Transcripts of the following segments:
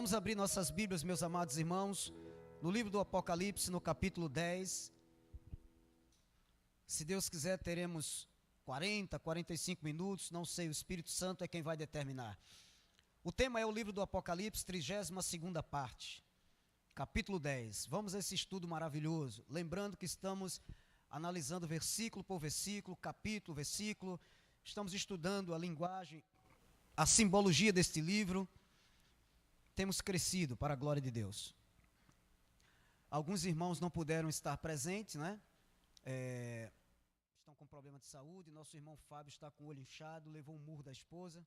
Vamos abrir nossas Bíblias, meus amados irmãos, no livro do Apocalipse, no capítulo 10. Se Deus quiser, teremos 40, 45 minutos, não sei, o Espírito Santo é quem vai determinar. O tema é o livro do Apocalipse, 32ª parte, capítulo 10. Vamos a esse estudo maravilhoso, lembrando que estamos analisando versículo por versículo, capítulo, versículo, estamos estudando a linguagem, a simbologia deste livro. Temos crescido para a glória de Deus. Alguns irmãos não puderam estar presentes, né? Estão com problema de saúde. Nosso irmão Fábio está com o olho inchado, levou um murro da esposa.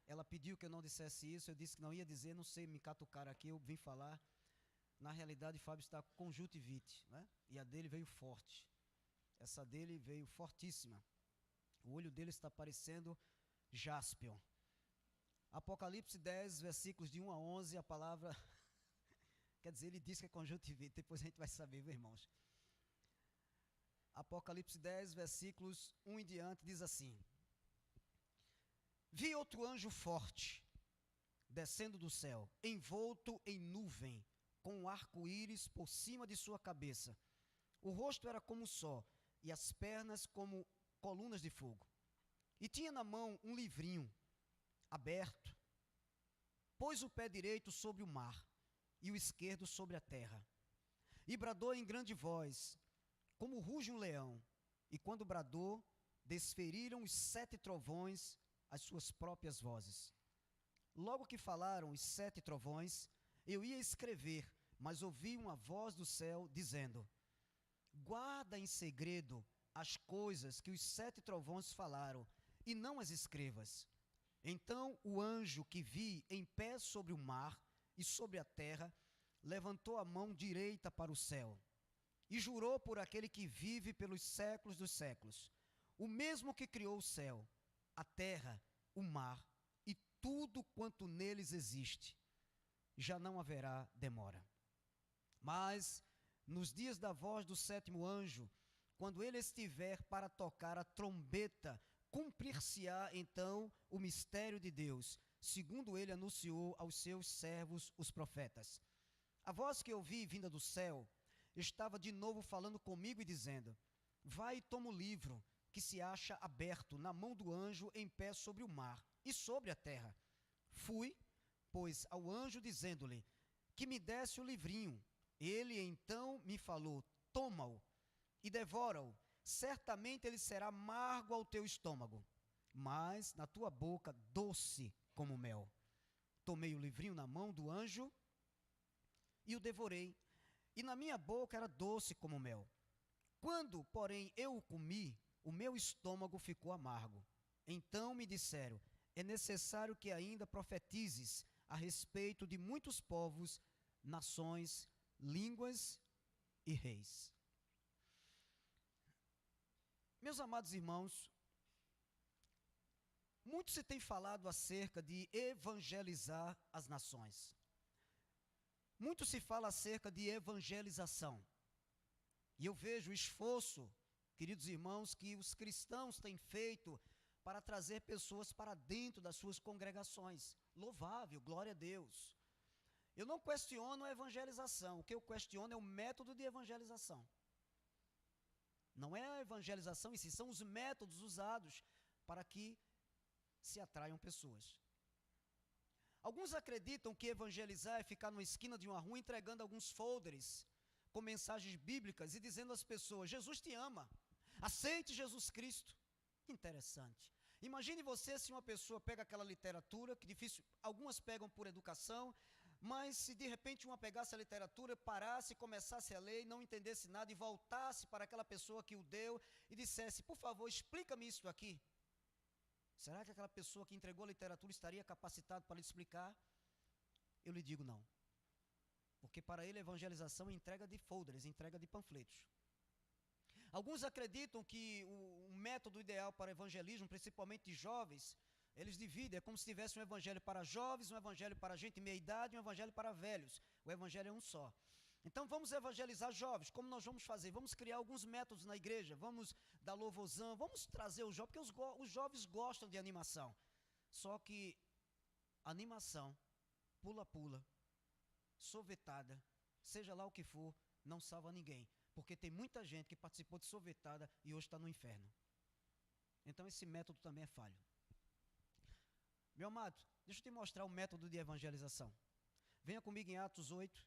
Ela pediu que eu não dissesse isso, eu disse que não ia dizer, não sei, me catucaram aqui, eu vim falar. Na realidade, Fábio está com conjuntivite, né? E a dele veio forte. Essa dele veio fortíssima. O olho dele está parecendo jaspion. Apocalipse 10, versículos de 1 a 11, a palavra, quer dizer, ele diz que é conjuntivite, depois a gente vai saber, meus irmãos. Apocalipse 10, versículos 1 em diante, diz assim: Vi outro anjo forte, descendo do céu, envolto em nuvem, com um arco-íris por cima de sua cabeça. O rosto era como o sol, e as pernas como colunas de fogo. E tinha na mão um livrinho aberto, pôs o pé direito sobre o mar e o esquerdo sobre a terra, e bradou em grande voz, como ruge um leão, e quando bradou, desferiram os 7 trovões as suas próprias vozes. Logo que falaram os 7 trovões, eu ia escrever, mas ouvi uma voz do céu dizendo: guarda em segredo as coisas que os 7 trovões falaram, e não as escrevas. Então o anjo que vi em pé sobre o mar e sobre a terra levantou a mão direita para o céu e jurou por aquele que vive pelos séculos dos séculos, o mesmo que criou o céu, a terra, o mar e tudo quanto neles existe. Já não haverá demora. Mas nos dias da voz do 7º anjo, quando ele estiver para tocar a trombeta, cumprir-se-á então o mistério de Deus, segundo ele anunciou aos seus servos os profetas. A voz que eu ouvi vinda do céu estava de novo falando comigo e dizendo: vai e toma o livro que se acha aberto na mão do anjo em pé sobre o mar e sobre a terra. Fui, pois, ao anjo dizendo-lhe que me desse o livrinho. Ele então me falou: toma-o e devora-o. Certamente ele será amargo ao teu estômago, mas na tua boca doce como mel. Tomei o livrinho na mão do anjo e o devorei, e na minha boca era doce como mel. Quando, porém, eu o comi, o meu estômago ficou amargo. Então me disseram: é necessário que ainda profetizes a respeito de muitos povos, nações, línguas e reis. Meus amados irmãos, muito se tem falado acerca de evangelizar as nações. Muito se fala acerca de evangelização. E eu vejo o esforço, queridos irmãos, que os cristãos têm feito para trazer pessoas para dentro das suas congregações. Louvável, glória a Deus. Eu não questiono a evangelização, o que eu questiono é o método de evangelização. Não é a evangelização em si, são os métodos usados para que se atraiam pessoas. Alguns acreditam que evangelizar é ficar numa esquina de uma rua entregando alguns folders com mensagens bíblicas e dizendo às pessoas: Jesus te ama, aceite Jesus Cristo. Interessante. Imagine você se uma pessoa pega aquela literatura, que difícil, algumas pegam por educação, mas se de repente uma pegasse a literatura, parasse, começasse a ler e não entendesse nada e voltasse para aquela pessoa que o deu e dissesse: por favor, explica-me isso aqui. Será que aquela pessoa que entregou a literatura estaria capacitada para lhe explicar? Eu lhe digo não. Porque para ele a evangelização é entrega de folders, entrega de panfletos. Alguns acreditam que o método ideal para evangelismo, principalmente de jovens, eles dividem, é como se tivesse um evangelho para jovens, um evangelho para gente de meia idade e um evangelho para velhos. O evangelho é um só. Então vamos evangelizar jovens. Como nós vamos fazer? Vamos criar alguns métodos na igreja, vamos dar louvorzão, vamos trazer os jovens, porque os jovens gostam de animação. Só que animação pula-pula, sorvetada, seja lá o que for, não salva ninguém. Porque tem muita gente que participou de sorvetada e hoje está no inferno. Então esse método também é falho. Meu amado, deixa eu te mostrar o método de evangelização. Venha comigo em Atos 8.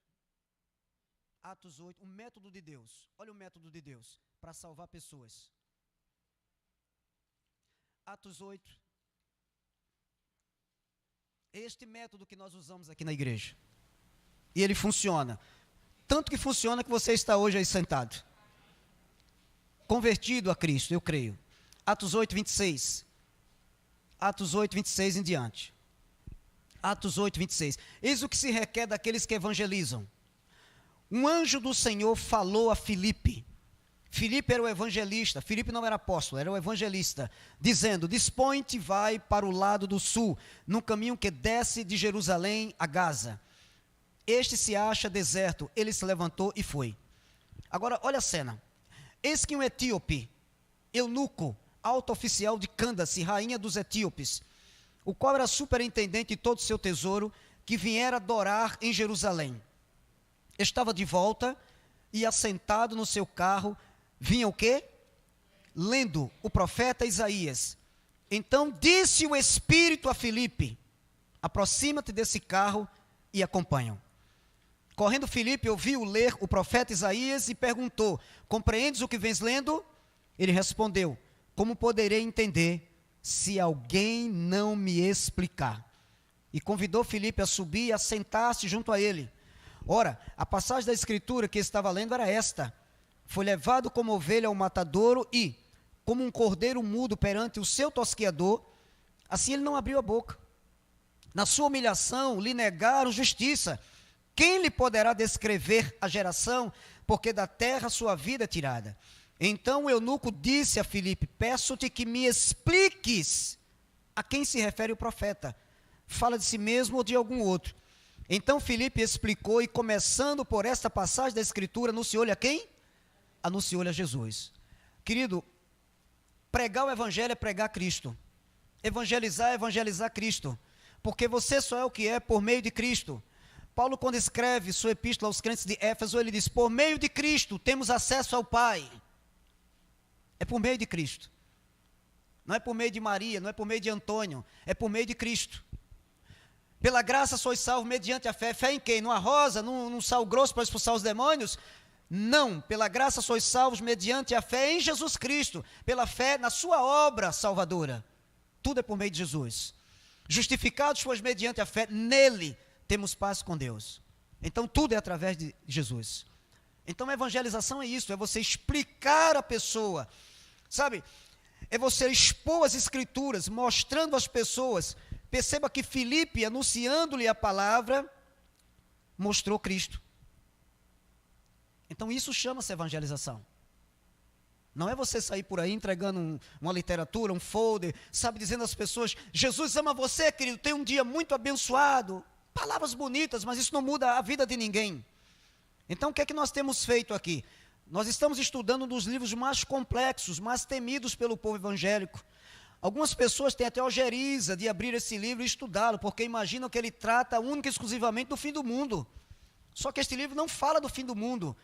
Atos 8, o método de Deus. Olha o método de Deus para salvar pessoas. Atos 8. Este método que nós usamos aqui na igreja. E ele funciona. Tanto que funciona que você está hoje aí sentado. Convertido a Cristo, eu creio. Atos 8, 26. Atos 8, 26 em diante. Atos 8, 26. Eis o que se requer daqueles que evangelizam. Um anjo do Senhor falou a Filipe. Filipe era o evangelista. Filipe não era apóstolo, era o evangelista. Dizendo, dispõe-te e vai para o lado do sul, no caminho que desce de Jerusalém a Gaza. Este se acha deserto. Ele se levantou e foi. Agora, olha a cena. Eis que um etíope, eunuco, alto oficial de Cândace, rainha dos etíopes, o qual era superintendente de todo o seu tesouro, que viera adorar em Jerusalém. Estava de volta e assentado no seu carro, vinha o quê? Lendo o profeta Isaías. Então disse o Espírito a Filipe, aproxima-te desse carro e acompanha-o. Correndo Filipe ouviu ler o profeta Isaías e perguntou, compreendes o que vens lendo? Ele respondeu, como poderei entender se alguém não me explicar? E convidou Filipe a subir e a sentar-se junto a ele. Ora, a passagem da escritura que estava lendo era esta: foi levado como ovelha ao matadouro e, como um cordeiro mudo perante o seu tosqueador, assim ele não abriu a boca. Na sua humilhação lhe negaram justiça. Quem lhe poderá descrever a geração, porque da terra sua vida é tirada? Então o eunuco disse a Filipe, peço-te que me expliques a quem se refere o profeta. Fala de si mesmo ou de algum outro? Então Filipe explicou e, começando por esta passagem da escritura, anunciou-lhe a quem? Anunciou-lhe a Jesus. Querido, pregar o evangelho é pregar Cristo. Evangelizar é evangelizar Cristo. Porque você só é o que é por meio de Cristo. Paulo, quando escreve sua epístola aos crentes de Éfeso, ele diz, por meio de Cristo temos acesso ao Pai. É por meio de Cristo. Não é por meio de Maria, não é por meio de Antônio, é por meio de Cristo. Pela graça sois salvos mediante a fé. Fé em quem? Numa rosa, num sal grosso para expulsar os demônios? Não, pela graça sois salvos mediante a fé em Jesus Cristo. Pela fé na sua obra salvadora. Tudo é por meio de Jesus. Justificados sois mediante a fé nele. Temos paz com Deus. Então tudo é através de Jesus. Então a evangelização é isso, é você explicar a pessoa, sabe? É você expor as escrituras, mostrando às pessoas. Perceba que Filipe, anunciando-lhe a palavra, mostrou Cristo. Então isso chama-se evangelização. Não é você sair por aí entregando uma literatura, um folder, sabe, dizendo às pessoas, Jesus ama você, querido, tem um dia muito abençoado. Palavras bonitas, mas isso não muda a vida de ninguém. Então o que é que nós temos feito aqui? Nós estamos estudando um dos livros mais complexos, mais temidos pelo povo evangélico. Algumas pessoas têm até ojeriza de abrir esse livro e estudá-lo, porque imaginam que ele trata única e exclusivamente do fim do mundo. Só que este livro não fala do fim do mundo.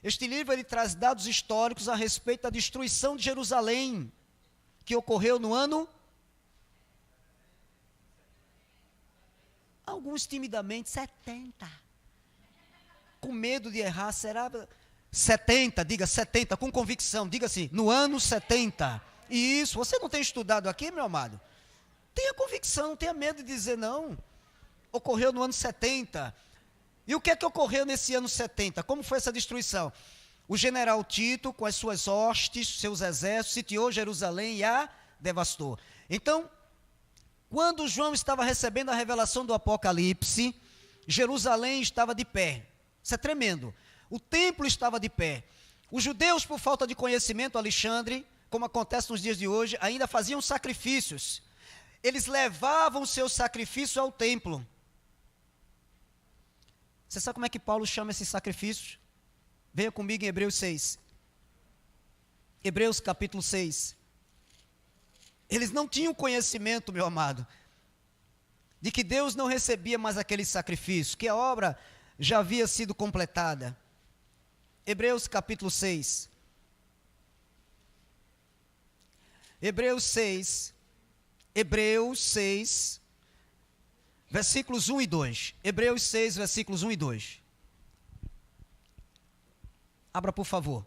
Este livro ele traz dados históricos a respeito da destruição de Jerusalém, que ocorreu no ano... Alguns timidamente, 70. Com medo de errar, será 70, diga 70, com convicção, diga assim, no ano 70. E isso, você não tem estudado aqui, meu amado? Tenha convicção, não tenha medo de dizer não. Ocorreu no ano 70. E o que é que ocorreu nesse ano 70? Como foi essa destruição? O general Tito, com as suas hostes, seus exércitos, sitiou Jerusalém e a devastou. Então, quando João estava recebendo a revelação do Apocalipse, Jerusalém estava de pé. Isso é tremendo. O templo estava de pé. Os judeus, por falta de conhecimento, Alexandre, como acontece nos dias de hoje, ainda faziam sacrifícios. Eles levavam seus sacrifícios ao templo. Você sabe como é que Paulo chama esses sacrifícios? Venha comigo em Hebreus 6. Hebreus capítulo 6. Eles não tinham conhecimento, meu amado. de que Deus não recebia mais aquele sacrifício, que a obra já havia sido completada. Hebreus capítulo 6. Hebreus 6, versículos 1 e 2. Hebreus 6, versículos 1 e 2. Abra, por favor.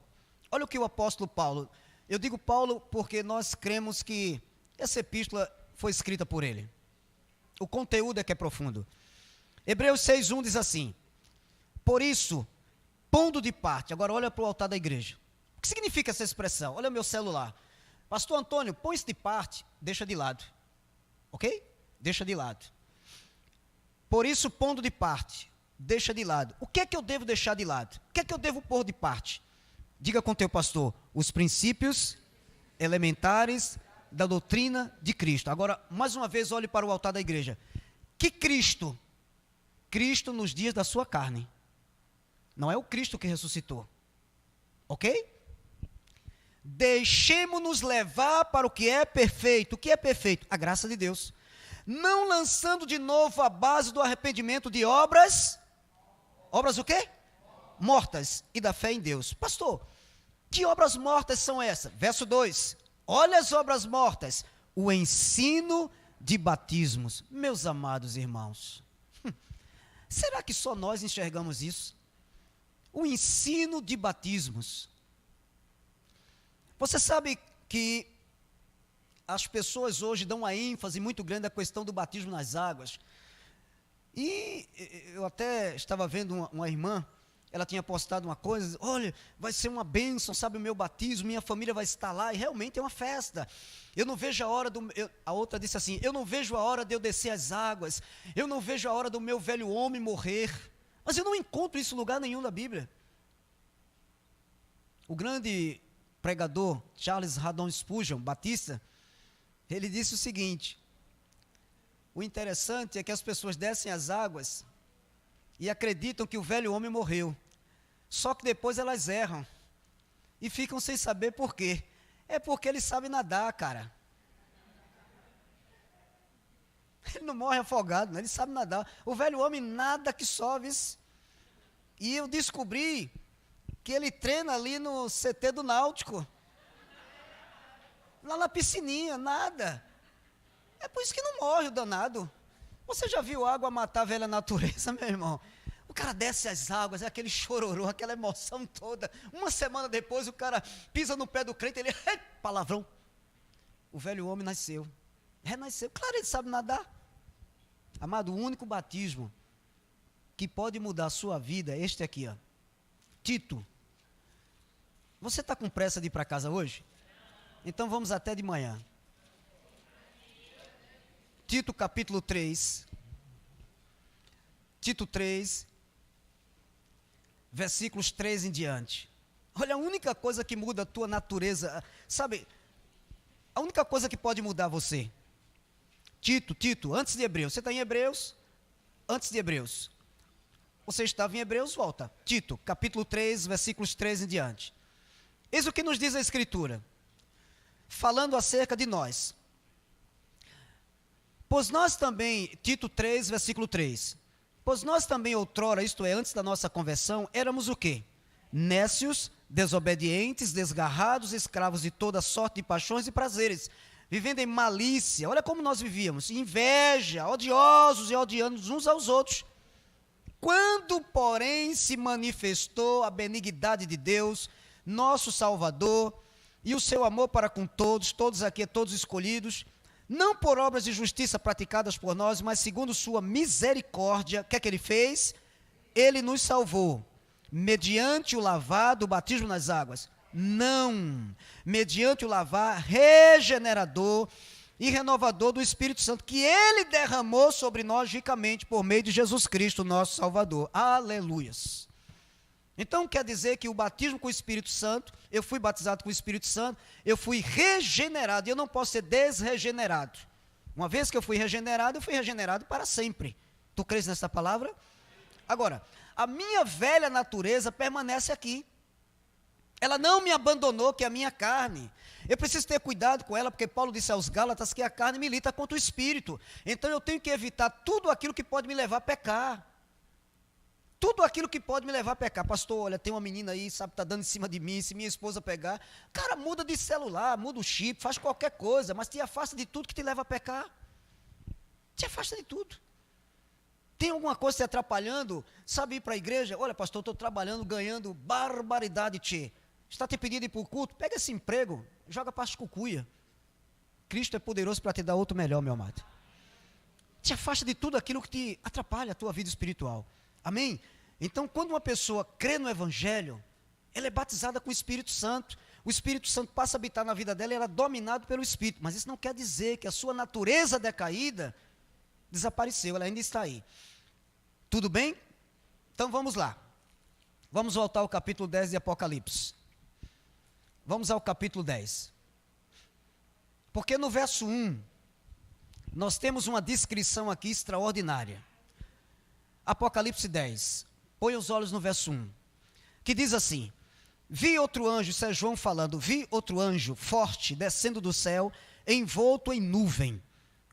Olha o que o apóstolo Paulo, eu digo Paulo porque nós cremos que essa epístola foi escrita por ele. O conteúdo é que é profundo. Hebreus 6, 1 diz assim: por isso, pondo de parte, agora olha para o altar da igreja. O que significa essa expressão? Olha o meu celular. Pastor Antônio, põe isso de parte, deixa de lado. Ok? Deixa de lado. Por isso, pondo de parte, deixa de lado. O que é que eu devo deixar de lado? O que é que eu devo pôr de parte? Diga com o teu pastor: os princípios elementares da doutrina de Cristo. Agora, mais uma vez, olhe para o altar da igreja. Que Cristo? Cristo nos dias da sua carne. Não é o Cristo que ressuscitou. Ok? Deixemo-nos levar para o que é perfeito. O que é perfeito? A graça de Deus. Não lançando de novo a base do arrependimento de obras. Obras o quê? Mortas. E da fé em Deus. Pastor, que obras mortas são essas? Verso 2. Olha as obras mortas. O ensino de batismos. Meus amados irmãos. Será que só nós enxergamos isso? O ensino de batismos. Você sabe que as pessoas hoje dão uma ênfase muito grande à questão do batismo nas águas. E eu até estava vendo uma irmã, ela tinha postado uma coisa: olha, vai ser uma bênção, sabe, o meu batismo, minha família vai estar lá, e realmente é uma festa. Eu não vejo a hora a outra disse assim: eu não vejo a hora de eu descer as águas, eu não vejo a hora do meu velho homem morrer. Mas eu não encontro isso em lugar nenhum da Bíblia. O grande pregador Charles Haddon Spurgeon, batista, ele disse o seguinte: o interessante é que as pessoas descem as águas e acreditam que o velho homem morreu, só que depois elas erram e ficam sem saber por quê. É porque ele sabe nadar, cara. Ele não morre afogado, né? Ele sabe nadar. O velho homem nada que sobe. E eu descobri que ele treina ali no CT do Náutico. Lá na piscininha, nada. É por isso que não morre o danado. Você já viu água matar a velha natureza, meu irmão? O cara desce as águas, é aquele chororô, aquela emoção toda. Uma semana depois o cara pisa no pé do crente, ele, palavrão. O velho homem nasceu. Renasceu. Claro, ele sabe nadar. Amado, o único batismo que pode mudar a sua vida é este aqui, ó. Tito. Você está com pressa de ir para casa hoje? Então vamos até de manhã. Tito capítulo 3. Tito 3, versículos 3 em diante. Olha, a única coisa que muda a tua natureza, sabe, a única coisa que pode mudar você. Tito, antes de Hebreus. Você está em Hebreus? Antes de Hebreus. Você estava em Hebreus, volta. Tito, capítulo 3, versículos 3 em diante. Eis o que nos diz a Escritura, falando acerca de nós. Pois nós também, Tito 3, versículo 3. Pois nós também outrora, isto é, antes da nossa conversão, éramos o quê? Nécios, desobedientes, desgarrados, escravos de toda sorte de paixões e prazeres, vivendo em malícia. Olha como nós vivíamos, inveja, odiosos e odiando uns aos outros. Quando, porém, se manifestou a benignidade de Deus, nosso Salvador, e o seu amor para com todos, todos aqui, todos escolhidos, não por obras de justiça praticadas por nós, mas segundo sua misericórdia, o que é que ele fez? Ele nos salvou, mediante o lavado, o batismo nas águas. Não, mediante o lavar regenerador e renovador do Espírito Santo, que ele derramou sobre nós ricamente por meio de Jesus Cristo, nosso Salvador. Aleluias. Então quer dizer que o batismo com o Espírito Santo, eu fui batizado com o Espírito Santo, eu fui regenerado, e eu não posso ser desregenerado. Uma vez que eu fui regenerado para sempre. Tu crês nessa palavra? Agora, a minha velha natureza permanece aqui. Ela não me abandonou, que é a minha carne. Eu preciso ter cuidado com ela, porque Paulo disse aos Gálatas que a carne milita contra o espírito. Então eu tenho que evitar tudo aquilo que pode me levar a pecar. Tudo aquilo que pode me levar a pecar. Pastor, olha, tem uma menina aí, sabe, está dando em cima de mim, se minha esposa pegar. Cara, muda de celular, muda o chip, faz qualquer coisa, mas te afasta de tudo que te leva a pecar. Te afasta de tudo. Tem alguma coisa te atrapalhando? Sabe, ir para a igreja? Olha, pastor, estou trabalhando, ganhando barbaridade, tchê. Está te pedindo ir para o culto? Pega esse emprego, joga para as cucuia. Cristo é poderoso para te dar outro melhor, meu amado. Te afasta de tudo aquilo que te atrapalha a tua vida espiritual. Amém? Então, quando uma pessoa crê no Evangelho, ela é batizada com o Espírito Santo. O Espírito Santo passa a habitar na vida dela e ela é dominada pelo Espírito. Mas isso não quer dizer que a sua natureza decaída desapareceu, ela ainda está aí. Tudo bem? Então vamos lá. Vamos voltar ao capítulo 10 de Apocalipse. Vamos ao capítulo 10. Porque no verso 1, nós temos uma descrição aqui extraordinária. Apocalipse 10. Põe os olhos no verso 1. Que diz assim: vi outro anjo, isso é João falando, vi outro anjo forte descendo do céu, envolto em nuvem,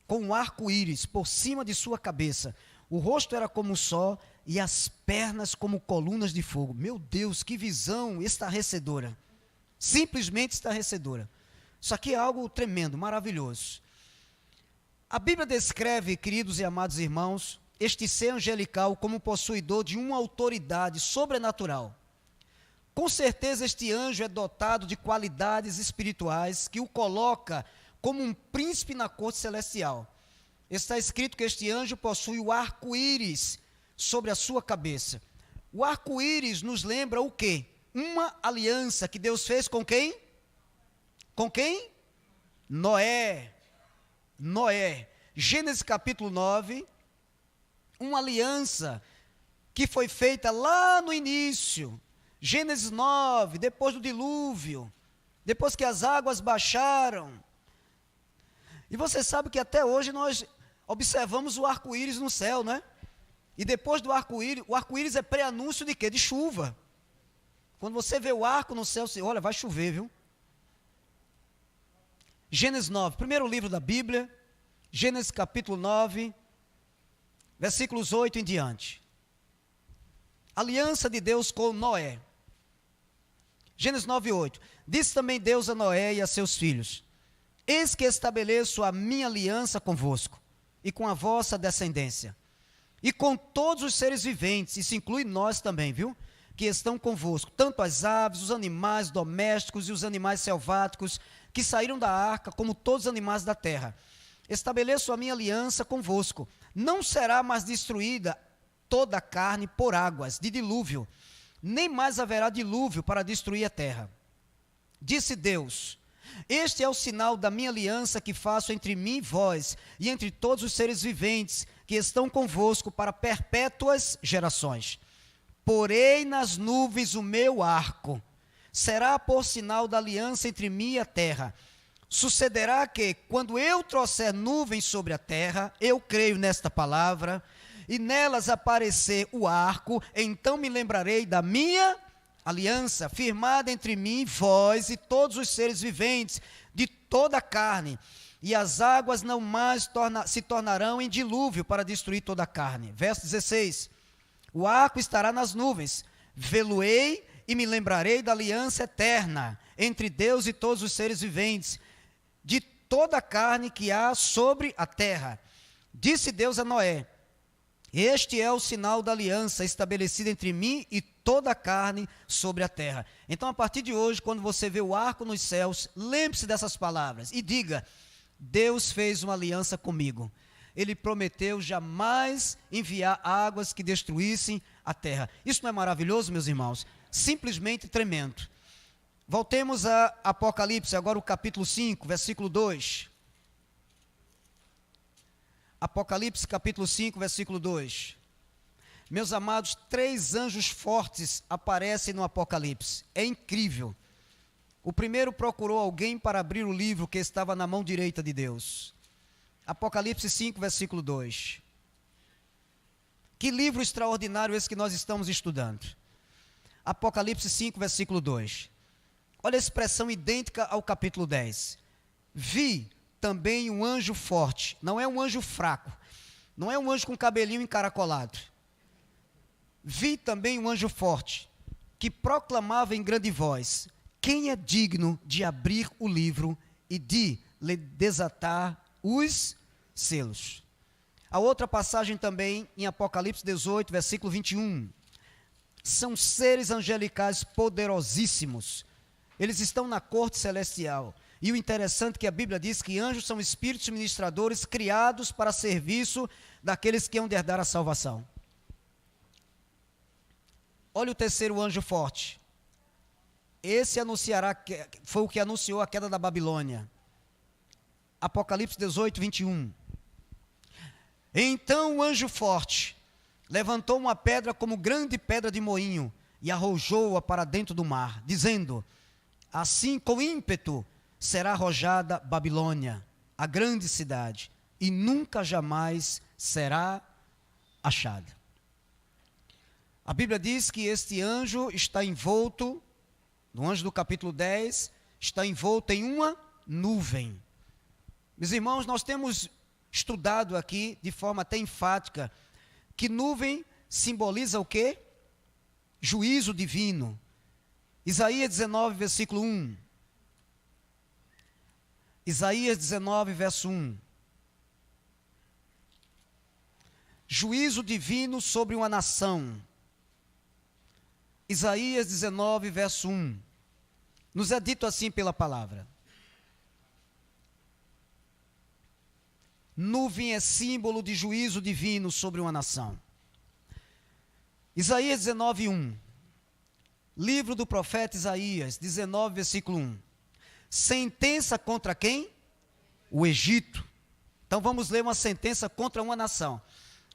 com um arco-íris por cima de sua cabeça. O rosto era como o sol e as pernas como colunas de fogo. Meu Deus, que visão estarrecedora. Simplesmente estarrecedora. Isso aqui é algo tremendo, maravilhoso. A Bíblia descreve, queridos e amados irmãos, este ser angelical como possuidor de uma autoridade sobrenatural. Com certeza este anjo é dotado de qualidades espirituais que o coloca como um príncipe na corte celestial. Está escrito que este anjo possui o arco-íris sobre a sua cabeça. O arco-íris nos lembra o quê? Uma aliança que Deus fez com quem? Com quem? Noé. Noé. Gênesis capítulo 9, uma aliança que foi feita lá no início. Gênesis 9, depois do dilúvio, depois que as águas baixaram. E você sabe que até hoje nós observamos o arco-íris no céu, né? E depois do arco-íris, o arco-íris é pré-anúncio de quê? De chuva. Quando você vê o arco no céu, você olha, vai chover, viu? Gênesis 9, primeiro livro da Bíblia, Gênesis capítulo 9, versículos 8 em diante. Aliança de Deus com Noé. Gênesis 9, 8. Disse também Deus a Noé e a seus filhos: eis que estabeleço a minha aliança convosco, e com a vossa descendência, e com todos os seres viventes, isso inclui nós também, viu? Que estão convosco, tanto as aves, os animais domésticos e os animais selváticos, que saíram da arca, como todos os animais da terra. Estabeleço a minha aliança convosco. Não será mais destruída toda a carne por águas de dilúvio, nem mais haverá dilúvio para destruir a terra. Disse Deus: este é o sinal da minha aliança que faço entre mim e vós, e entre todos os seres viventes que estão convosco para perpétuas gerações. Porei nas nuvens o meu arco, será por sinal da aliança entre mim e a terra. Sucederá que, quando eu trouxer nuvens sobre a terra, eu creio nesta palavra, e nelas aparecer o arco, então me lembrarei da minha aliança, firmada entre mim e vós e todos os seres viventes, de toda a carne, e as águas não mais se tornarão em dilúvio para destruir toda a carne. Verso 16, o arco estará nas nuvens, vê-lo-ei e me lembrarei da aliança eterna, entre Deus e todos os seres viventes, de toda a carne que há sobre a terra. Disse Deus a Noé: este é o sinal da aliança estabelecida entre mim e toda a carne sobre a terra. Então, a partir de hoje, quando você vê o arco nos céus, lembre-se dessas palavras e diga: Deus fez uma aliança comigo. Ele prometeu jamais enviar águas que destruíssem a terra. Isso não é maravilhoso, meus irmãos? Simplesmente tremendo. Voltemos a Apocalipse, agora o capítulo 5, versículo 2. Apocalipse capítulo 5, versículo 2. Meus amados, 3 anjos fortes aparecem no Apocalipse. É incrível. O primeiro procurou alguém para abrir o livro que estava na mão direita de Deus. Apocalipse 5, versículo 2. Que livro extraordinário esse que nós estamos estudando. Apocalipse 5, versículo 2. Olha a expressão idêntica ao capítulo 10. Vi também um anjo forte, não é um anjo fraco, não é um anjo com cabelinho encaracolado. Vi também um anjo forte, que proclamava em grande voz: quem é digno de abrir o livro e de lhe desatar os selos? A outra passagem também, em Apocalipse 18, versículo 21. São seres angelicais poderosíssimos. Eles estão na corte celestial. E o interessante é que a Bíblia diz que anjos são espíritos ministradores criados para serviço daqueles que hão de herdar a salvação. Olha o terceiro anjo forte. Esse foi o que anunciou a queda da Babilônia. Apocalipse 18, 21. Então o anjo forte levantou uma pedra como grande pedra de moinho e arrojou-a para dentro do mar, dizendo: assim com ímpeto será arrojada Babilônia, a grande cidade, e nunca jamais será achada. A Bíblia diz que este anjo está envolto, no anjo do capítulo 10, está envolto em uma nuvem. Meus irmãos, nós temos estudado aqui, de forma até enfática, que nuvem simboliza o quê? Juízo divino. Isaías 19, versículo 1. Isaías 19, verso 1. Juízo divino sobre uma nação. Isaías 19, verso 1. Nos é dito assim pela palavra: nuvem é símbolo de juízo divino sobre uma nação. Isaías 19, 1. Livro do profeta Isaías, 19, versículo 1. Sentença contra quem? O Egito. Então vamos ler uma sentença contra uma nação.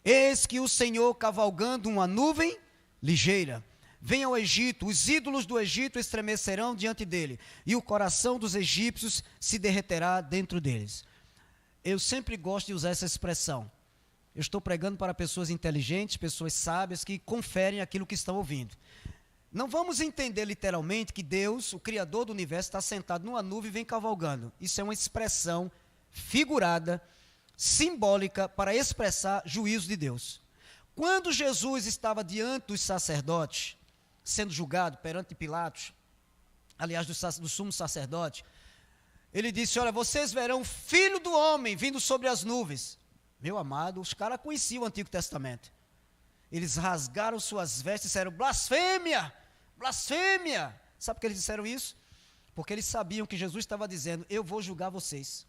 Eis que o Senhor, cavalgando uma nuvem ligeira, vem ao Egito, os ídolos do Egito estremecerão diante dele, e o coração dos egípcios se derreterá dentro deles. Eu sempre gosto de usar essa expressão. Eu estou pregando para pessoas inteligentes, pessoas sábias, que conferem aquilo que estão ouvindo. Não vamos entender literalmente que Deus, o Criador do universo, está sentado numa nuvem e vem cavalgando. Isso é uma expressão figurada, simbólica, para expressar juízo de Deus. Quando Jesus estava diante dos sacerdotes, sendo julgado perante Pilatos, aliás, do sumo sacerdote, ele disse: olha, vocês verão o Filho do Homem vindo sobre as nuvens. Meu amado, os caras conheciam o Antigo Testamento. Eles rasgaram suas vestes e disseram: blasfêmia, blasfêmia. Sabe por que eles disseram isso? Porque eles sabiam que Jesus estava dizendo: eu vou julgar vocês.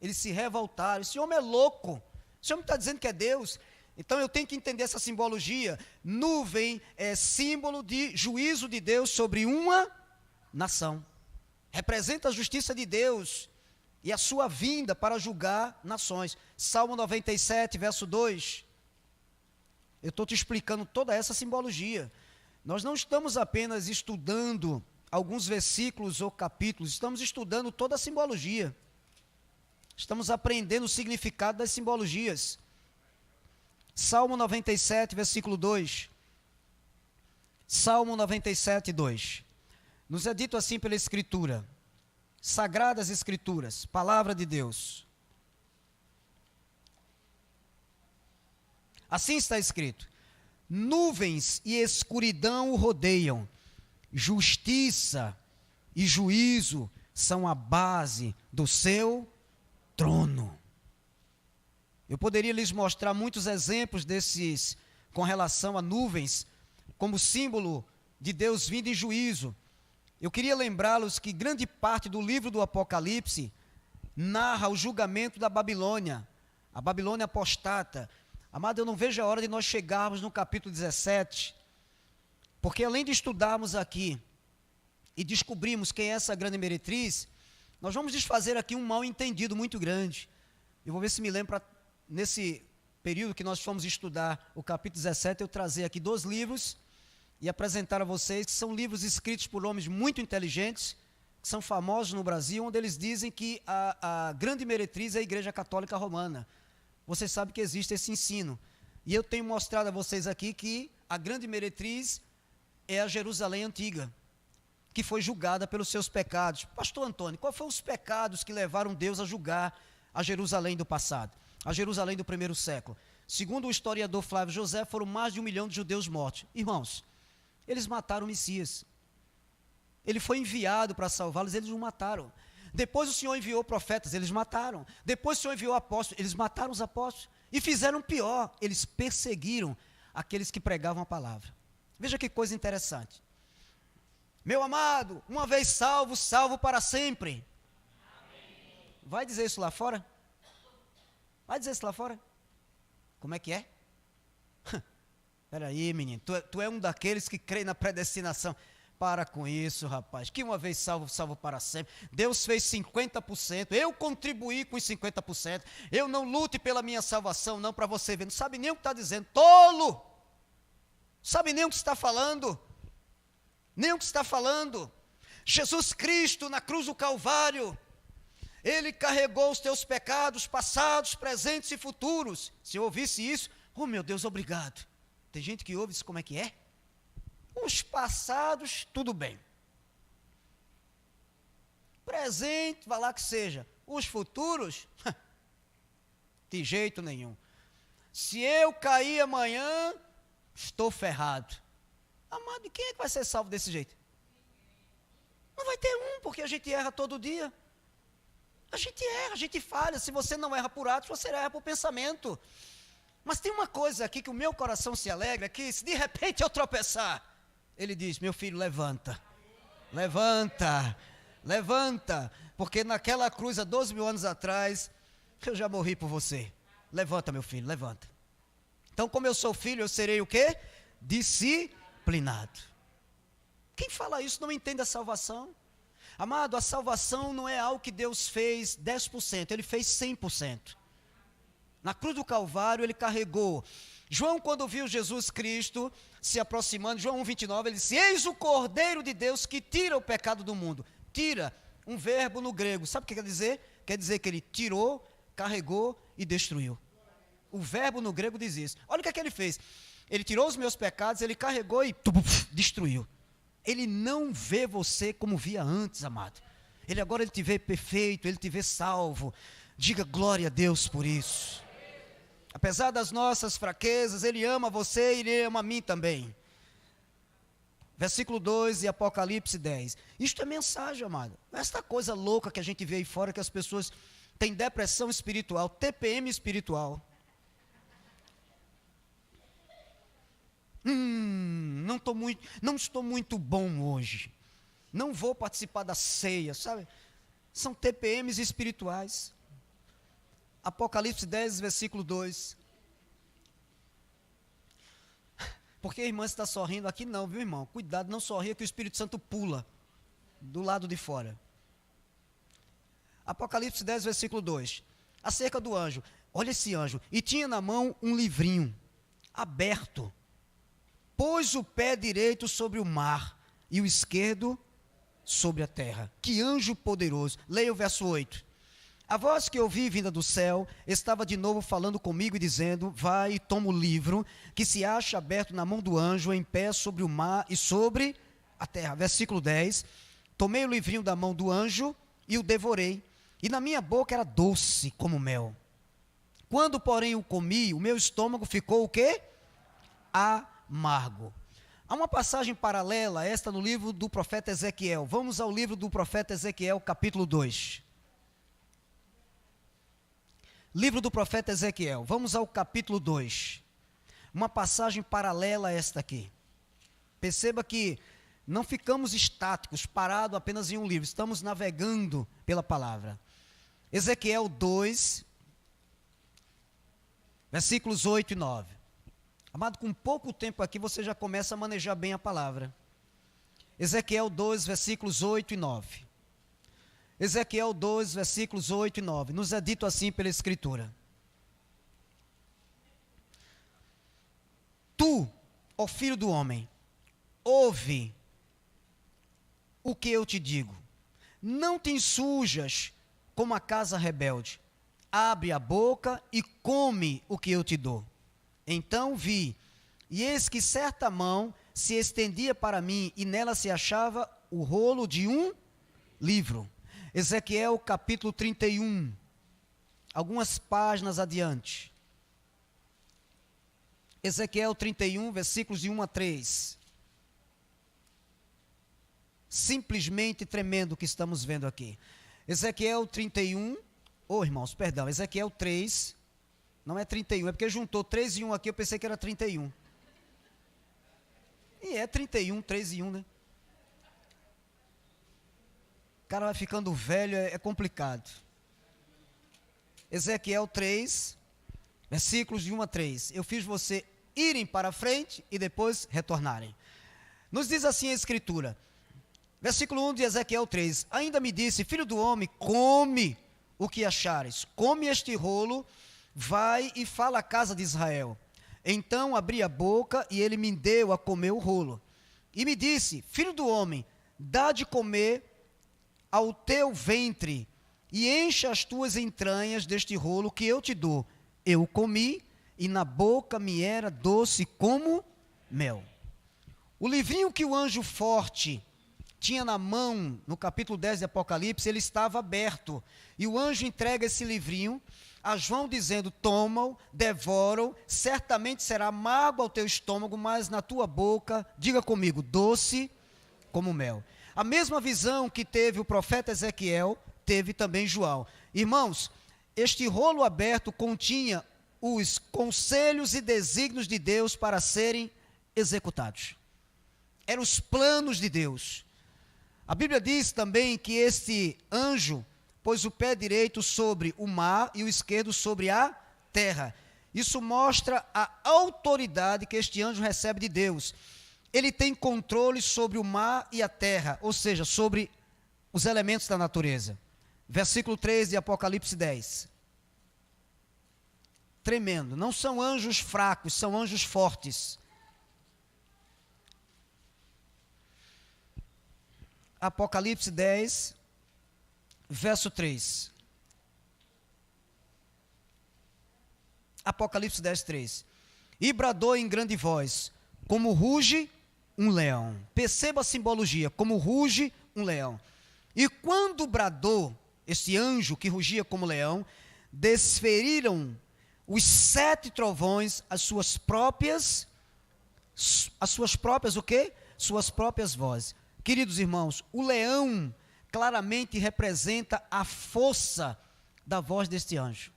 Eles se revoltaram. Esse homem é louco, esse homem está dizendo que é Deus. Então eu tenho que entender essa simbologia. Nuvem é símbolo de juízo de Deus sobre uma nação. Representa a justiça de Deus e a sua vinda para julgar nações. Salmo 97, verso 2. Eu estou te explicando toda essa simbologia. Nós não estamos apenas estudando alguns versículos ou capítulos, estamos estudando toda a simbologia. Estamos aprendendo o significado das simbologias. Salmo 97, versículo 2. Salmo 97, 2. Nos é dito assim pela Escritura, Sagradas Escrituras, Palavra de Deus. Assim está escrito: nuvens e escuridão o rodeiam, justiça e juízo são a base do seu trono. Eu poderia lhes mostrar muitos exemplos desses com relação a nuvens, como símbolo de Deus vindo em juízo. Eu queria lembrá-los que grande parte do livro do Apocalipse narra o julgamento da Babilônia, a Babilônia apostata. Amado, eu não vejo a hora de nós chegarmos no capítulo 17, porque além de estudarmos aqui e descobrirmos quem é essa grande meretriz, nós vamos desfazer aqui um mal entendido muito grande. Eu vou ver se me lembro, nesse período que nós fomos estudar o capítulo 17, eu trazer aqui 2 livros e apresentar a vocês, que são livros escritos por homens muito inteligentes, que são famosos no Brasil, onde eles dizem que a grande meretriz é a Igreja Católica Romana. Vocês sabem que existe esse ensino. E eu tenho mostrado a vocês aqui que a grande meretriz é a Jerusalém Antiga. que foi julgada pelos seus pecados. Pastor Antônio, quais foram os pecados que levaram Deus a julgar a Jerusalém do passado, a Jerusalém do primeiro século? Segundo o historiador Flávio José, foram mais de 1 milhão de judeus mortos. Irmãos, eles mataram o Messias. Ele foi enviado para salvá-los, eles o mataram. Depois o Senhor enviou profetas, eles mataram. Depois o Senhor enviou apóstolos, eles mataram os apóstolos. E fizeram pior, eles perseguiram aqueles que pregavam a palavra. Veja que coisa interessante. Meu amado, uma vez salvo, salvo para sempre. Amém. Vai dizer isso lá fora? Vai dizer isso lá fora? Como é que é? Espera aí, menino, tu é um daqueles que crê na predestinação. Para com isso, rapaz, que uma vez salvo, salvo para sempre. Deus fez 50%, eu contribuí com os 50%. Eu não lute pela minha salvação, não, para você ver. Não sabe nem o que está dizendo, tolo. Sabe nem o que está falando. Nem o que está falando. Jesus Cristo na cruz do Calvário, Ele carregou os teus pecados passados, presentes e futuros. Se eu ouvisse isso, oh meu Deus, obrigado. Tem gente que ouve isso, como é que é? Os passados, tudo bem. Presente, vai lá que seja. Os futuros, de jeito nenhum. Se eu cair amanhã, estou ferrado. Amado, quem é que vai ser salvo desse jeito? Não vai ter um, porque a gente erra todo dia. A gente erra, a gente falha. Se você não erra por atos, você erra por pensamento. Mas tem uma coisa aqui que o meu coração se alegra, que se de repente eu tropeçar, Ele diz, meu filho, levanta, levanta, levanta, porque naquela cruz há 12 mil anos atrás, eu já morri por você. Levanta, meu filho, levanta. Então, como eu sou filho, eu serei o quê? Disciplinado. Quem fala isso não entende a salvação. Amado, a salvação não é algo que Deus fez 10%, Ele fez 100%. Na cruz do Calvário, Ele carregou. João, quando viu Jesus Cristo se aproximando, João 1,29, ele disse, eis o Cordeiro de Deus que tira o pecado do mundo. Tira, um verbo no grego, sabe o que quer dizer? Quer dizer que Ele tirou, carregou e destruiu. O verbo no grego diz isso. Olha o que é que Ele fez. Ele tirou os meus pecados, Ele carregou e destruiu. Ele não vê você como via antes, amado. Ele te vê perfeito, Ele te vê salvo. Diga glória a Deus por isso. Apesar das nossas fraquezas, Ele ama você e Ele ama a mim também. Versículo 2 e Apocalipse 10. Isto é mensagem, amado. Esta coisa louca que a gente vê aí fora, que as pessoas têm depressão espiritual, TPM espiritual. Não estou muito bom hoje. Não vou participar da ceia, sabe? São TPMs espirituais. Apocalipse 10, versículo 2. Porque a irmã está sorrindo aqui não, viu, irmão? Cuidado, não sorria que o Espírito Santo pula do lado de fora. Apocalipse 10, versículo 2. Acerca do anjo. Olha esse anjo. E tinha na mão um livrinho aberto. Pôs o pé direito sobre o mar e o esquerdo sobre a terra. Que anjo poderoso. Leia o verso 8. A voz que ouvi vinda do céu estava de novo falando comigo e dizendo, vai e toma o livro que se acha aberto na mão do anjo em pé sobre o mar e sobre a terra. Versículo 10. Tomei o livrinho da mão do anjo e o devorei. E na minha boca era doce como mel. Quando, porém, o comi, o meu estômago ficou o quê? Amargo. Há uma passagem paralela a esta no livro do profeta Ezequiel. Vamos ao livro do profeta Ezequiel, capítulo 2. Livro do profeta Ezequiel, vamos ao capítulo 2. Uma passagem paralela a esta aqui. Perceba que não ficamos estáticos, parados apenas em um livro, estamos navegando pela palavra. Ezequiel 2, versículos 8 e 9. Amado, com pouco tempo aqui você já começa a manejar bem a palavra. Ezequiel 2, versículos 8 e 9. Ezequiel 2, versículos 8 e 9. Nos é dito assim pela Escritura. Tu, ó filho do homem, ouve o que eu te digo. Não te ensujas como a casa rebelde. Abre a boca e come o que eu te dou. Então vi, e eis que certa mão se estendia para mim, e nela se achava o rolo de um livro. Ezequiel capítulo 31, algumas páginas adiante. Ezequiel 31, versículos de 1 a 3. Simplesmente tremendo o que estamos vendo aqui. Ezequiel 31, irmãos, perdão, Ezequiel 3, não é 31, é porque juntou 3 e 1 aqui, eu pensei que era 31. E é 31, 3 e 1, né? O cara vai ficando velho, é complicado. Ezequiel 3, versículos de 1 a 3. Eu fiz você irem para frente e depois retornarem. Nos diz assim a Escritura. Versículo 1 de Ezequiel 3. Ainda me disse, filho do homem, come o que achares. Come este rolo, vai e fala à casa de Israel. Então abri a boca e ele me deu a comer o rolo. E me disse, filho do homem, dá de comer ao teu ventre e encha as tuas entranhas deste rolo que eu te dou. Eu comi e na boca me era doce como mel. O livrinho que o anjo forte tinha na mão, no capítulo 10 de Apocalipse, ele estava aberto. E o anjo entrega esse livrinho a João dizendo, toma-o, devora-o, certamente será amargo ao teu estômago, mas na tua boca, diga comigo, doce como mel. A mesma visão que teve o profeta Ezequiel, teve também João. Irmãos, este rolo aberto continha os conselhos e desígnios de Deus para serem executados. Eram os planos de Deus. A Bíblia diz também que este anjo pôs o pé direito sobre o mar e o esquerdo sobre a terra. Isso mostra a autoridade que este anjo recebe de Deus. Ele tem controle sobre o mar e a terra, ou seja, sobre os elementos da natureza. Versículo 3 de Apocalipse 10. Tremendo. Não são anjos fracos, são anjos fortes. Apocalipse 10, verso 3. Apocalipse 10, 3. E bradou em grande voz, como ruge um leão. Perceba a simbologia, como ruge um leão. E quando bradou, este anjo que rugia como leão, desferiram os 7 trovões as suas próprias o quê? Suas próprias vozes. Queridos irmãos, o leão claramente representa a força da voz deste anjo.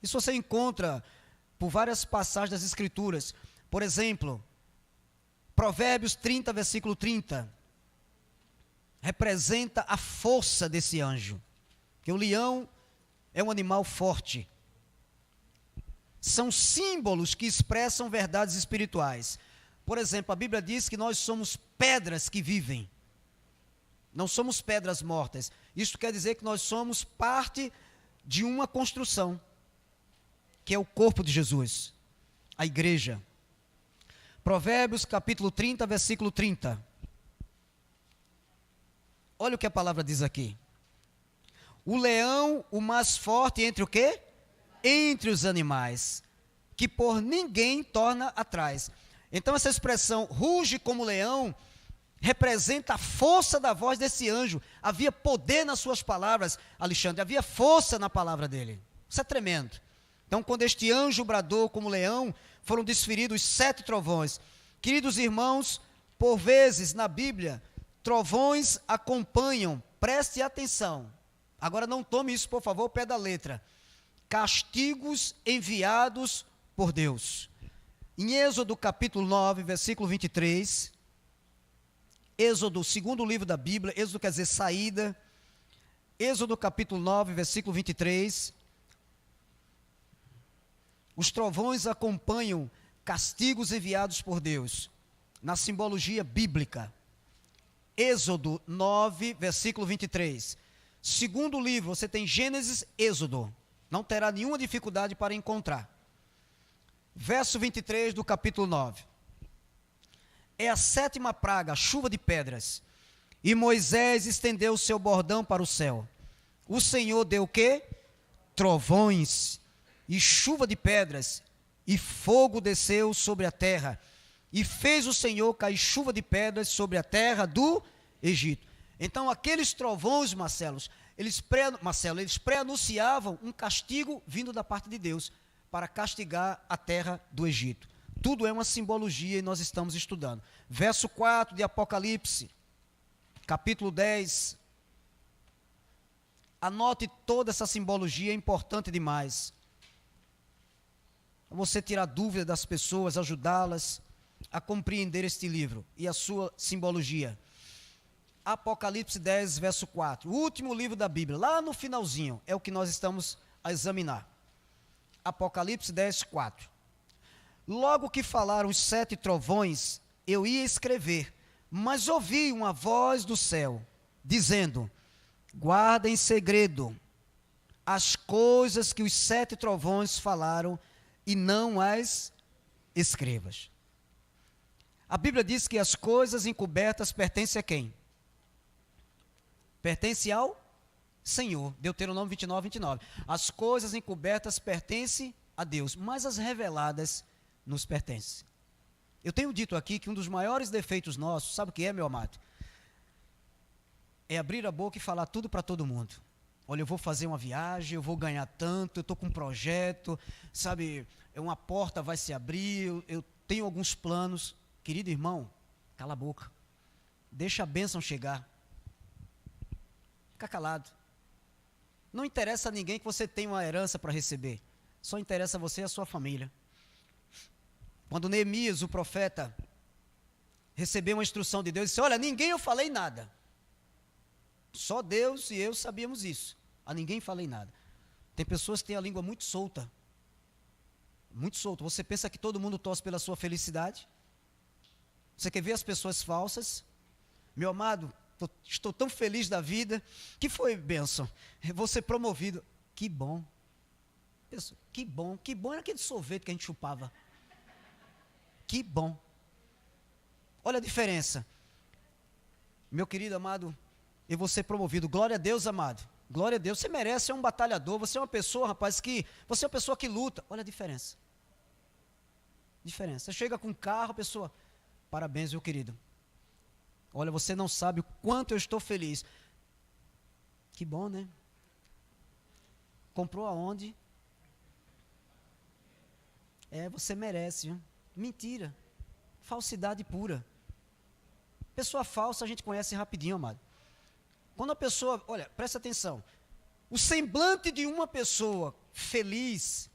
Isso você encontra por várias passagens das Escrituras. Por exemplo, Provérbios 30, versículo 30. Representa a força desse anjo. Que o leão é um animal forte. São símbolos que expressam verdades espirituais. Por exemplo, a Bíblia diz que nós somos pedras que vivem. Não somos pedras mortas. Isso quer dizer que nós somos parte de uma construção, que é o corpo de Jesus, a igreja. Provérbios capítulo 30, versículo 30. Olha o que a palavra diz aqui. O leão, o mais forte entre o quê? Entre os animais, que por ninguém torna atrás. Então essa expressão, ruge como leão, representa a força da voz desse anjo. Havia poder nas suas palavras, Alexandre, havia força na palavra dele. Isso é tremendo. Então, quando este anjo bradou como leão, foram desferidos 7 trovões. Queridos irmãos, por vezes na Bíblia, trovões acompanham, preste atenção. Agora não tome isso, por favor, ao pé da letra. Castigos enviados por Deus. Em Êxodo capítulo 9, versículo 23, Êxodo, segundo livro da Bíblia, Êxodo quer dizer saída, Êxodo capítulo 9, versículo 23, os trovões acompanham castigos enviados por Deus, na simbologia bíblica. Êxodo 9, versículo 23. Segundo livro, você tem Gênesis, Êxodo, não terá nenhuma dificuldade para encontrar. Verso 23 do capítulo 9. É a 7ª praga, a chuva de pedras. E Moisés estendeu o seu bordão para o céu. O Senhor deu o quê? Trovões e chuva de pedras, e fogo desceu sobre a terra. E fez o Senhor cair chuva de pedras sobre a terra do Egito. Então, aqueles trovões, Marcelo, eles pré-anunciavam um castigo vindo da parte de Deus para castigar a terra do Egito. Tudo é uma simbologia e nós estamos estudando. Verso 4 de Apocalipse, capítulo 10. Anote toda essa simbologia, é importante demais. Você tirar dúvida das pessoas, ajudá-las a compreender este livro e a sua simbologia. Apocalipse 10, verso 4. O último livro da Bíblia, lá no finalzinho, é o que nós estamos a examinar. Apocalipse 10, 4. Logo que falaram os 7 trovões, eu ia escrever, mas ouvi uma voz do céu, dizendo: guarda em segredo as coisas que os 7 trovões falaram e não as escrevas. A Bíblia diz que as coisas encobertas pertencem a quem? Pertence ao Senhor. Deuteronômio 29, 29. As coisas encobertas pertencem a Deus, mas as reveladas nos pertencem. Eu tenho dito aqui que um dos maiores defeitos nossos, sabe o que é, meu amado? É abrir a boca e falar tudo para todo mundo. Olha, eu vou fazer uma viagem, eu vou ganhar tanto, eu estou com um projeto, sabe, uma porta vai se abrir, eu tenho alguns planos. Querido irmão, cala a boca. Deixa a bênção chegar. Fica calado. Não interessa a ninguém que você tenha uma herança para receber. Só interessa a você e a sua família. Quando Neemias, o profeta, recebeu uma instrução de Deus, disse: olha, ninguém eu falei nada. Só Deus e eu sabíamos isso. A ninguém falei nada. Tem pessoas que têm a língua muito solta. Muito solta. Você pensa que todo mundo torce pela sua felicidade? Você quer ver as pessoas falsas? Meu amado, estou tão feliz da vida. Que foi, bênção? Vou ser promovido. Que bom. Que bom. Que bom era aquele sorvete que a gente chupava. Que bom. Olha a diferença. Meu querido amado, eu vou ser promovido. Glória a Deus, amado. Glória a Deus. Você merece, é um batalhador. Você é uma pessoa, rapaz, você é uma pessoa que luta. Olha a diferença. Diferença. Você chega com um carro, a pessoa: parabéns, meu querido. Olha, você não sabe o quanto eu estou feliz. Que bom, né? Comprou aonde? Você merece, viu? Mentira. Falsidade pura. Pessoa falsa a gente conhece rapidinho, amado. Quando a pessoa, olha, presta atenção. O semblante de uma pessoa feliz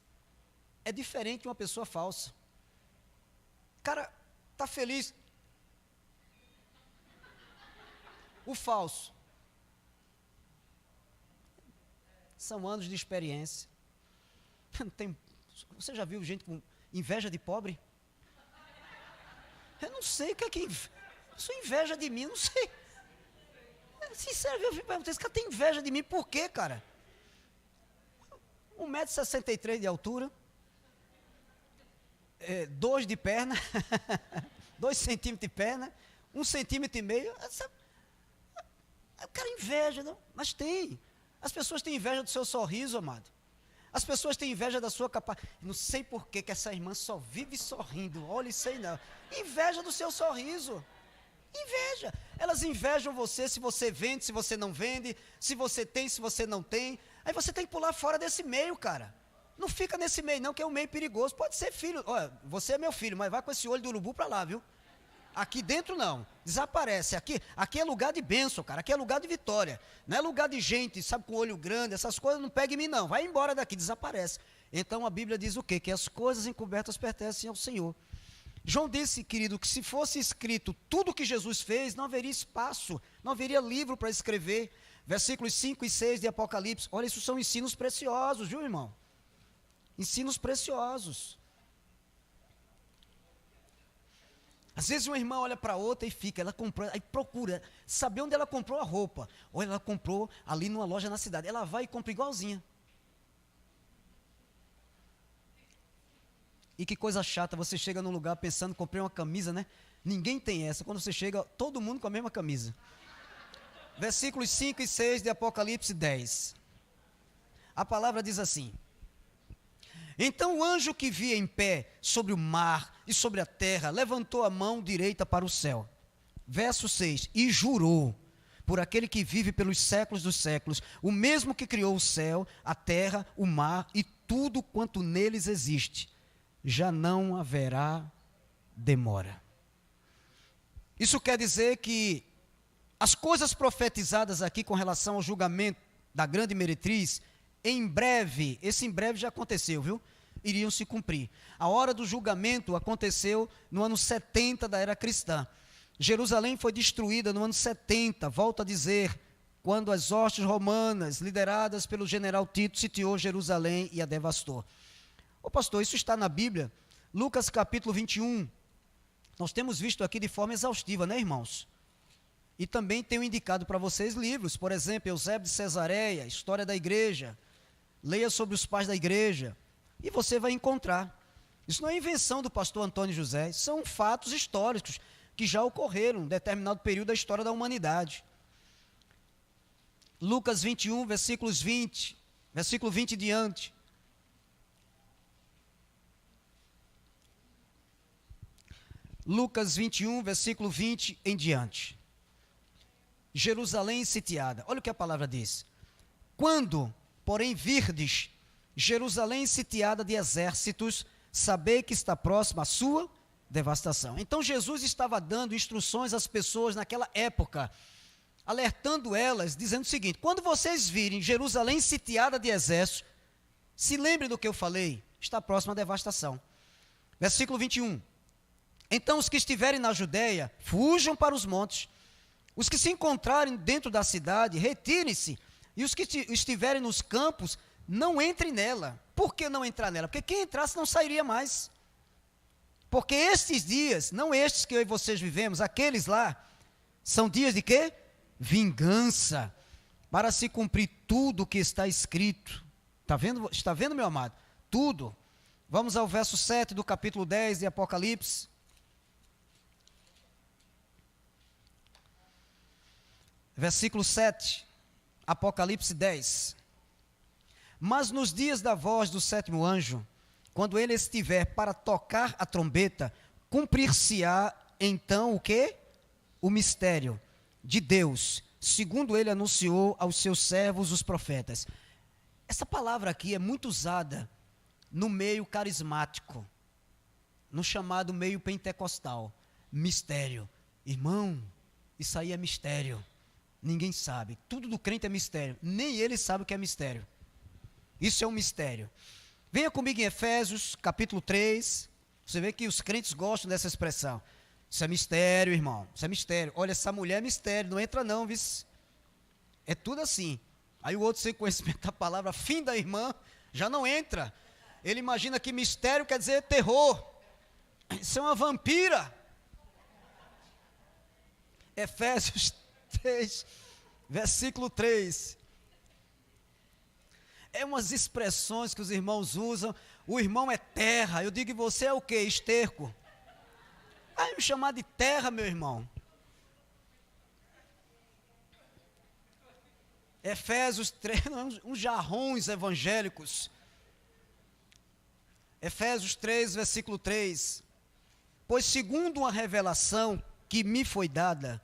é diferente de uma pessoa falsa. O cara está feliz. O falso. São anos de experiência. Você já viu gente com inveja de pobre? Eu não sei o que é que... Isso inveja de mim, não sei. Sincero, eu perguntei, esse cara tem inveja de mim, por quê, cara? 1,63 m de altura, 2 de perna, 2 centímetros de perna, 1,5 cm. O cara inveja, não? Mas tem. As pessoas têm inveja do seu sorriso, amado. As pessoas têm inveja da sua capacidade. Não sei por que essa irmã só vive sorrindo. Olha isso aí, não. Inveja do seu sorriso. Inveja. Elas invejam você se você vende, se você não vende, se você tem, se você não tem. Aí você tem que pular fora desse meio, cara. Não fica nesse meio não, que é um meio perigoso. Pode ser filho. Olha, você é meu filho, mas vai com esse olho do urubu para lá, viu? Aqui dentro não. Desaparece. Aqui é lugar de bênção, cara. Aqui é lugar de vitória. Não é lugar de gente, sabe, com olho grande. Essas coisas não pega em mim, não. Vai embora daqui, desaparece. Então a Bíblia diz o quê? Que as coisas encobertas pertencem ao Senhor. João disse, querido, que se fosse escrito tudo o que Jesus fez, não haveria espaço, não haveria livro para escrever. Versículos 5 e 6 de Apocalipse. Olha, isso são ensinos preciosos, viu, irmão? Ensinos preciosos. Às vezes uma irmã olha para outra e fica, ela comprou, aí procura saber onde ela comprou a roupa. Ou ela comprou ali numa loja na cidade. Ela vai e compra igualzinha. E que coisa chata, você chega num lugar pensando, comprei uma camisa, né? Ninguém tem essa. Quando você chega, todo mundo com a mesma camisa. Versículos 5 e 6 de Apocalipse 10. A palavra diz assim: então o anjo que via em pé sobre o mar e sobre a terra levantou a mão direita para o céu. Verso 6. E jurou por aquele que vive pelos séculos dos séculos, o mesmo que criou o céu, a terra, o mar e tudo quanto neles existe, já não haverá demora. Isso quer dizer que as coisas profetizadas aqui com relação ao julgamento da grande meretriz, em breve, esse em breve já aconteceu, viu? Iriam se cumprir. A hora do julgamento aconteceu no ano 70 da era cristã. Jerusalém foi destruída no ano 70, volto a dizer, quando as hostes romanas, lideradas pelo general Tito, sitiou Jerusalém e a devastou. Ô pastor, isso está na Bíblia? Lucas capítulo 21, nós temos visto aqui de forma exaustiva, né, irmãos? E também tenho indicado para vocês livros, por exemplo, Eusébio de Cesareia, História da Igreja, leia sobre os pais da igreja, e você vai encontrar. Isso não é invenção do pastor Antônio José, são fatos históricos que já ocorreram em determinado período da história da humanidade. Lucas 21, versículo 20 em diante. Lucas 21, versículo 20 em diante. Jerusalém sitiada. Olha o que a palavra diz. Quando, porém, virdes Jerusalém sitiada de exércitos, sabei que está próxima a sua devastação. Então Jesus estava dando instruções às pessoas naquela época, alertando elas, dizendo o seguinte: quando vocês virem Jerusalém sitiada de exércitos, se lembrem do que eu falei, está próxima a devastação. Versículo 21. Então os que estiverem na Judéia, fujam para os montes. Os que se encontrarem dentro da cidade, retirem-se. E os que estiverem nos campos, não entrem nela. Por que não entrar nela? Porque quem entrasse não sairia mais. Porque estes dias, não estes que eu e vocês vivemos, aqueles lá, são dias de quê? Vingança, para se cumprir tudo o que está escrito. Está vendo, meu amado? Tudo. Vamos ao verso 7 do capítulo 10 de Apocalipse. Versículo 7, Apocalipse 10. Mas nos dias da voz do sétimo anjo, quando ele estiver para tocar a trombeta, cumprir-se-á então o quê? O mistério de Deus, segundo ele anunciou aos seus servos os profetas. Essa palavra aqui é muito usada no meio carismático, no chamado meio pentecostal. Mistério. Irmão, isso aí é mistério. Ninguém sabe. Tudo do crente é mistério. Nem ele sabe o que é mistério. Isso é um mistério. Venha comigo em Efésios, capítulo 3. Você vê que os crentes gostam dessa expressão. Isso é mistério, irmão. Isso é mistério. Olha, essa mulher é mistério. Não entra não, viu? É tudo assim. Aí o outro, sem conhecimento da palavra, fim da irmã, já não entra. Ele imagina que mistério quer dizer terror. Isso é uma vampira. Efésios 3, versículo 3. É umas expressões que os irmãos usam. O irmão é terra. Eu digo, e você é o quê? Esterco. Aí me chamar de terra, meu irmão. Efésios 3, uns jarrões evangélicos. Efésios 3, versículo 3. Pois segundo uma revelação que me foi dada,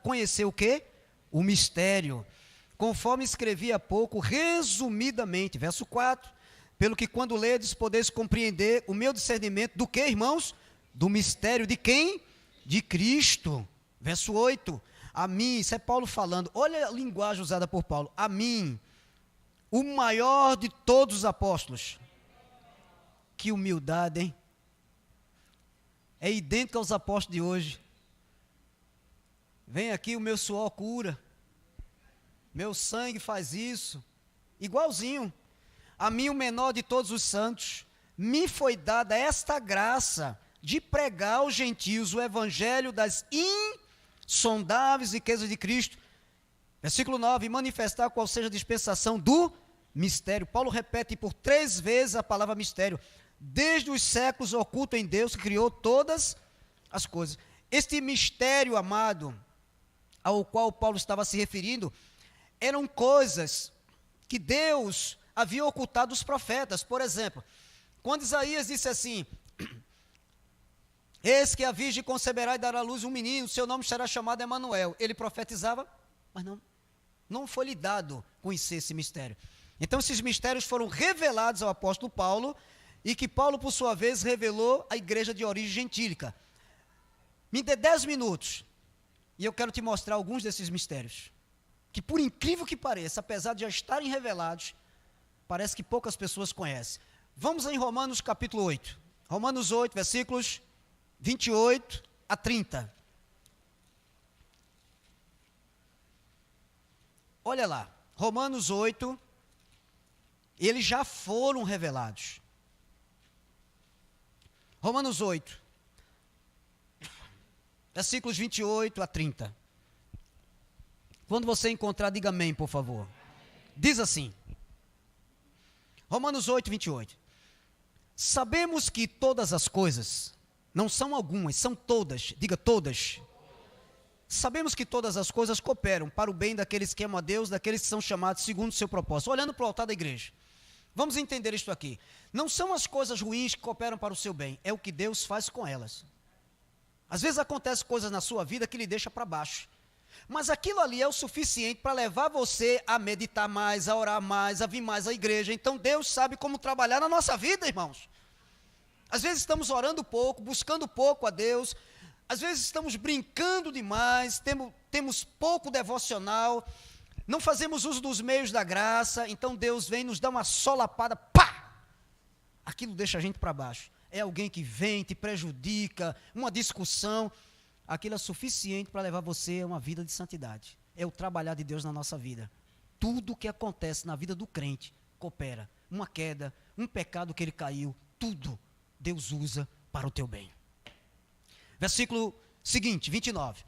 conhecer o quê? O mistério. Conforme escrevi há pouco, resumidamente, verso 4, pelo que quando ledes podeis compreender o meu discernimento do que, irmãos? Do mistério de quem? De Cristo. Verso 8, a mim, isso é Paulo falando, olha a linguagem usada por Paulo, a mim, o maior de todos os apóstolos. Que humildade, hein? É idêntico aos apóstolos de hoje. Vem aqui, o meu suor cura. Meu sangue faz isso. Igualzinho. A mim, o menor de todos os santos, me foi dada esta graça de pregar aos gentios o evangelho das insondáveis riquezas de Cristo. Versículo 9, manifestar qual seja a dispensação do mistério. Paulo repete por 3 vezes a palavra mistério. Desde os séculos oculto em Deus que criou todas as coisas. Este mistério, amado, ao qual Paulo estava se referindo, eram coisas que Deus havia ocultado dos profetas. Por exemplo, quando Isaías disse assim, Eis que a virgem conceberá e dará à luz um menino, seu nome será chamado Emanuel. Ele profetizava, mas não foi lhe dado conhecer esse mistério. Então esses mistérios foram revelados ao apóstolo Paulo, e que Paulo, por sua vez, revelou à igreja de origem gentílica. Me dê 10 minutos, e eu quero te mostrar alguns desses mistérios, que por incrível que pareça, apesar de já estarem revelados, parece que poucas pessoas conhecem. Vamos em Romanos capítulo 8. Romanos 8, versículos 28 a 30. Olha lá, Romanos 8, eles já foram revelados. Romanos 8, versículos 28 a 30. Quando você encontrar, diga amém, por favor. Diz assim, Romanos 8, 28. Sabemos que todas as coisas, não são algumas, são todas, diga todas. Sabemos que todas as coisas cooperam para o bem daqueles que amam a Deus, daqueles que são chamados segundo o seu propósito. Olhando para o altar da igreja, vamos entender isto aqui. Não são as coisas ruins que cooperam para o seu bem, é o que Deus faz com elas. Às vezes acontecem coisas na sua vida que lhe deixa para baixo, mas aquilo ali é o suficiente para levar você a meditar mais, a orar mais, a vir mais à igreja. Então Deus sabe como trabalhar na nossa vida, irmãos. Às vezes estamos orando pouco, buscando pouco a Deus, às vezes estamos brincando demais, temos pouco devocional, não fazemos uso dos meios da graça, então Deus vem e nos dá uma solapada, pá! Aquilo deixa a gente para baixo. É alguém que vem, te prejudica, uma discussão, aquilo é suficiente para levar você a uma vida de santidade. É o trabalhar de Deus na nossa vida. Tudo que acontece na vida do crente coopera. Uma queda, um pecado que ele caiu, tudo Deus usa para o teu bem. Versículo seguinte, 29.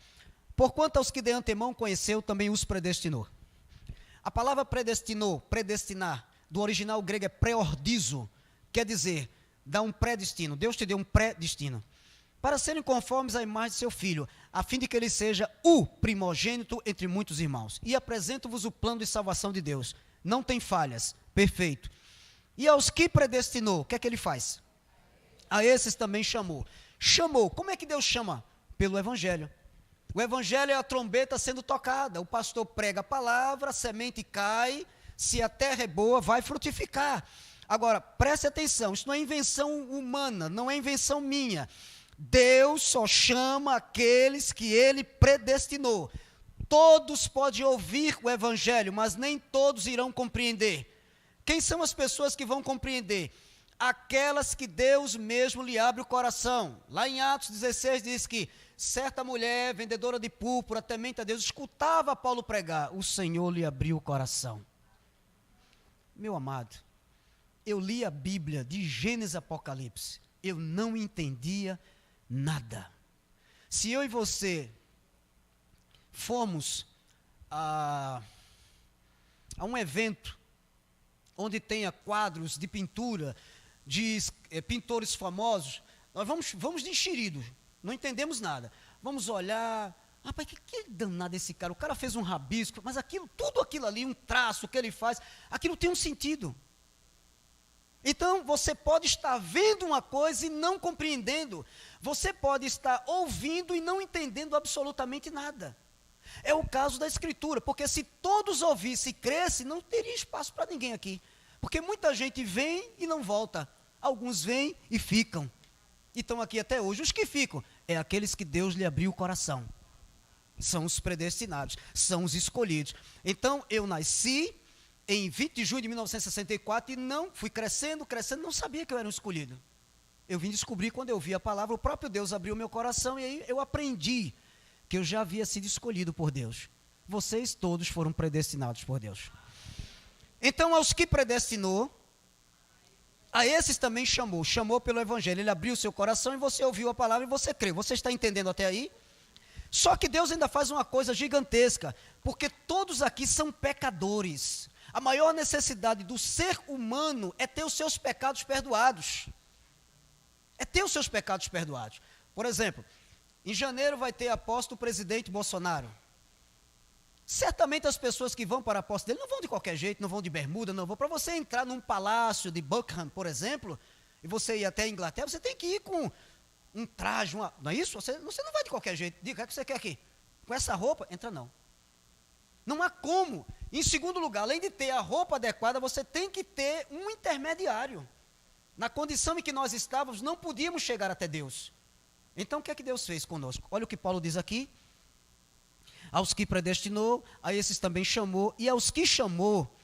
Porquanto aos que de antemão conheceu, também os predestinou. A palavra predestinou, predestinar, do original grego é preordizo, quer dizer, dá um pré-destino. Deus te deu um pré-destino. Para serem conformes à imagem de seu filho, a fim de que ele seja o primogênito entre muitos irmãos. E apresento-vos o plano de salvação de Deus. Não tem falhas, perfeito. E aos que predestinou, o que é que ele faz? A esses também chamou. Chamou, como é que Deus chama? Pelo Evangelho. O Evangelho é a trombeta sendo tocada. O pastor prega a palavra, a semente cai, se a terra é boa, vai frutificar. Agora, preste atenção, isso não é invenção humana, não é invenção minha. Deus só chama aqueles que Ele predestinou. Todos podem ouvir o Evangelho, mas nem todos irão compreender. Quem são as pessoas que vão compreender? Aquelas que Deus mesmo lhe abre o coração. Lá em Atos 16 diz que certa mulher, vendedora de púrpura, temente a Deus, escutava Paulo pregar. O Senhor lhe abriu o coração. Meu amado, eu li a Bíblia de Gênesis a Apocalipse. Eu não entendia nada. Se eu e você formos a um evento onde tenha quadros de pintura, de pintores famosos, nós vamos de enxerido, não entendemos nada. Vamos olhar, rapaz, que danado esse cara, o cara fez um rabisco, mas tudo aquilo ali, um traço que ele faz, aquilo tem um sentido. Então, você pode estar vendo uma coisa e não compreendendo, você pode estar ouvindo e não entendendo absolutamente nada. É o caso da Escritura, porque se todos ouvissem e crescem, não teria espaço para ninguém aqui. Porque muita gente vem e não volta. Alguns vêm e ficam. E estão aqui até hoje. Os que ficam é aqueles que Deus lhe abriu o coração. São os predestinados, são os escolhidos. Então, eu nasci em 20 de junho de 1964 e não fui crescendo, não sabia que eu era um escolhido. Eu vim descobrir quando eu vi a palavra, o próprio Deus abriu meu coração e aí eu aprendi que eu já havia sido escolhido por Deus. Vocês todos foram predestinados por Deus. Então, aos que predestinou, a esses também chamou pelo Evangelho. Ele abriu o seu coração e você ouviu a palavra e você creu. Você está entendendo até aí? Só que Deus ainda faz uma coisa gigantesca, porque todos aqui são pecadores. A maior necessidade do ser humano é ter os seus pecados perdoados. É ter os seus pecados perdoados. Por exemplo, em janeiro vai ter a posse do presidente Bolsonaro. Certamente as pessoas que vão para a posse dele não vão de qualquer jeito, não vão de bermuda, não vão. Para você entrar num palácio de Buckingham, por exemplo, e você ir até a Inglaterra, você tem que ir com um traje, não é isso? Você não vai de qualquer jeito. Diga, o que você quer aqui? Com essa roupa? Entra não. Não há como. Em segundo lugar, além de ter a roupa adequada, você tem que ter um intermediário. Na condição em que nós estávamos, não podíamos chegar até Deus. Então, o que é que Deus fez conosco? Olha o que Paulo diz aqui. Aos que predestinou, a esses também chamou, e aos que chamou,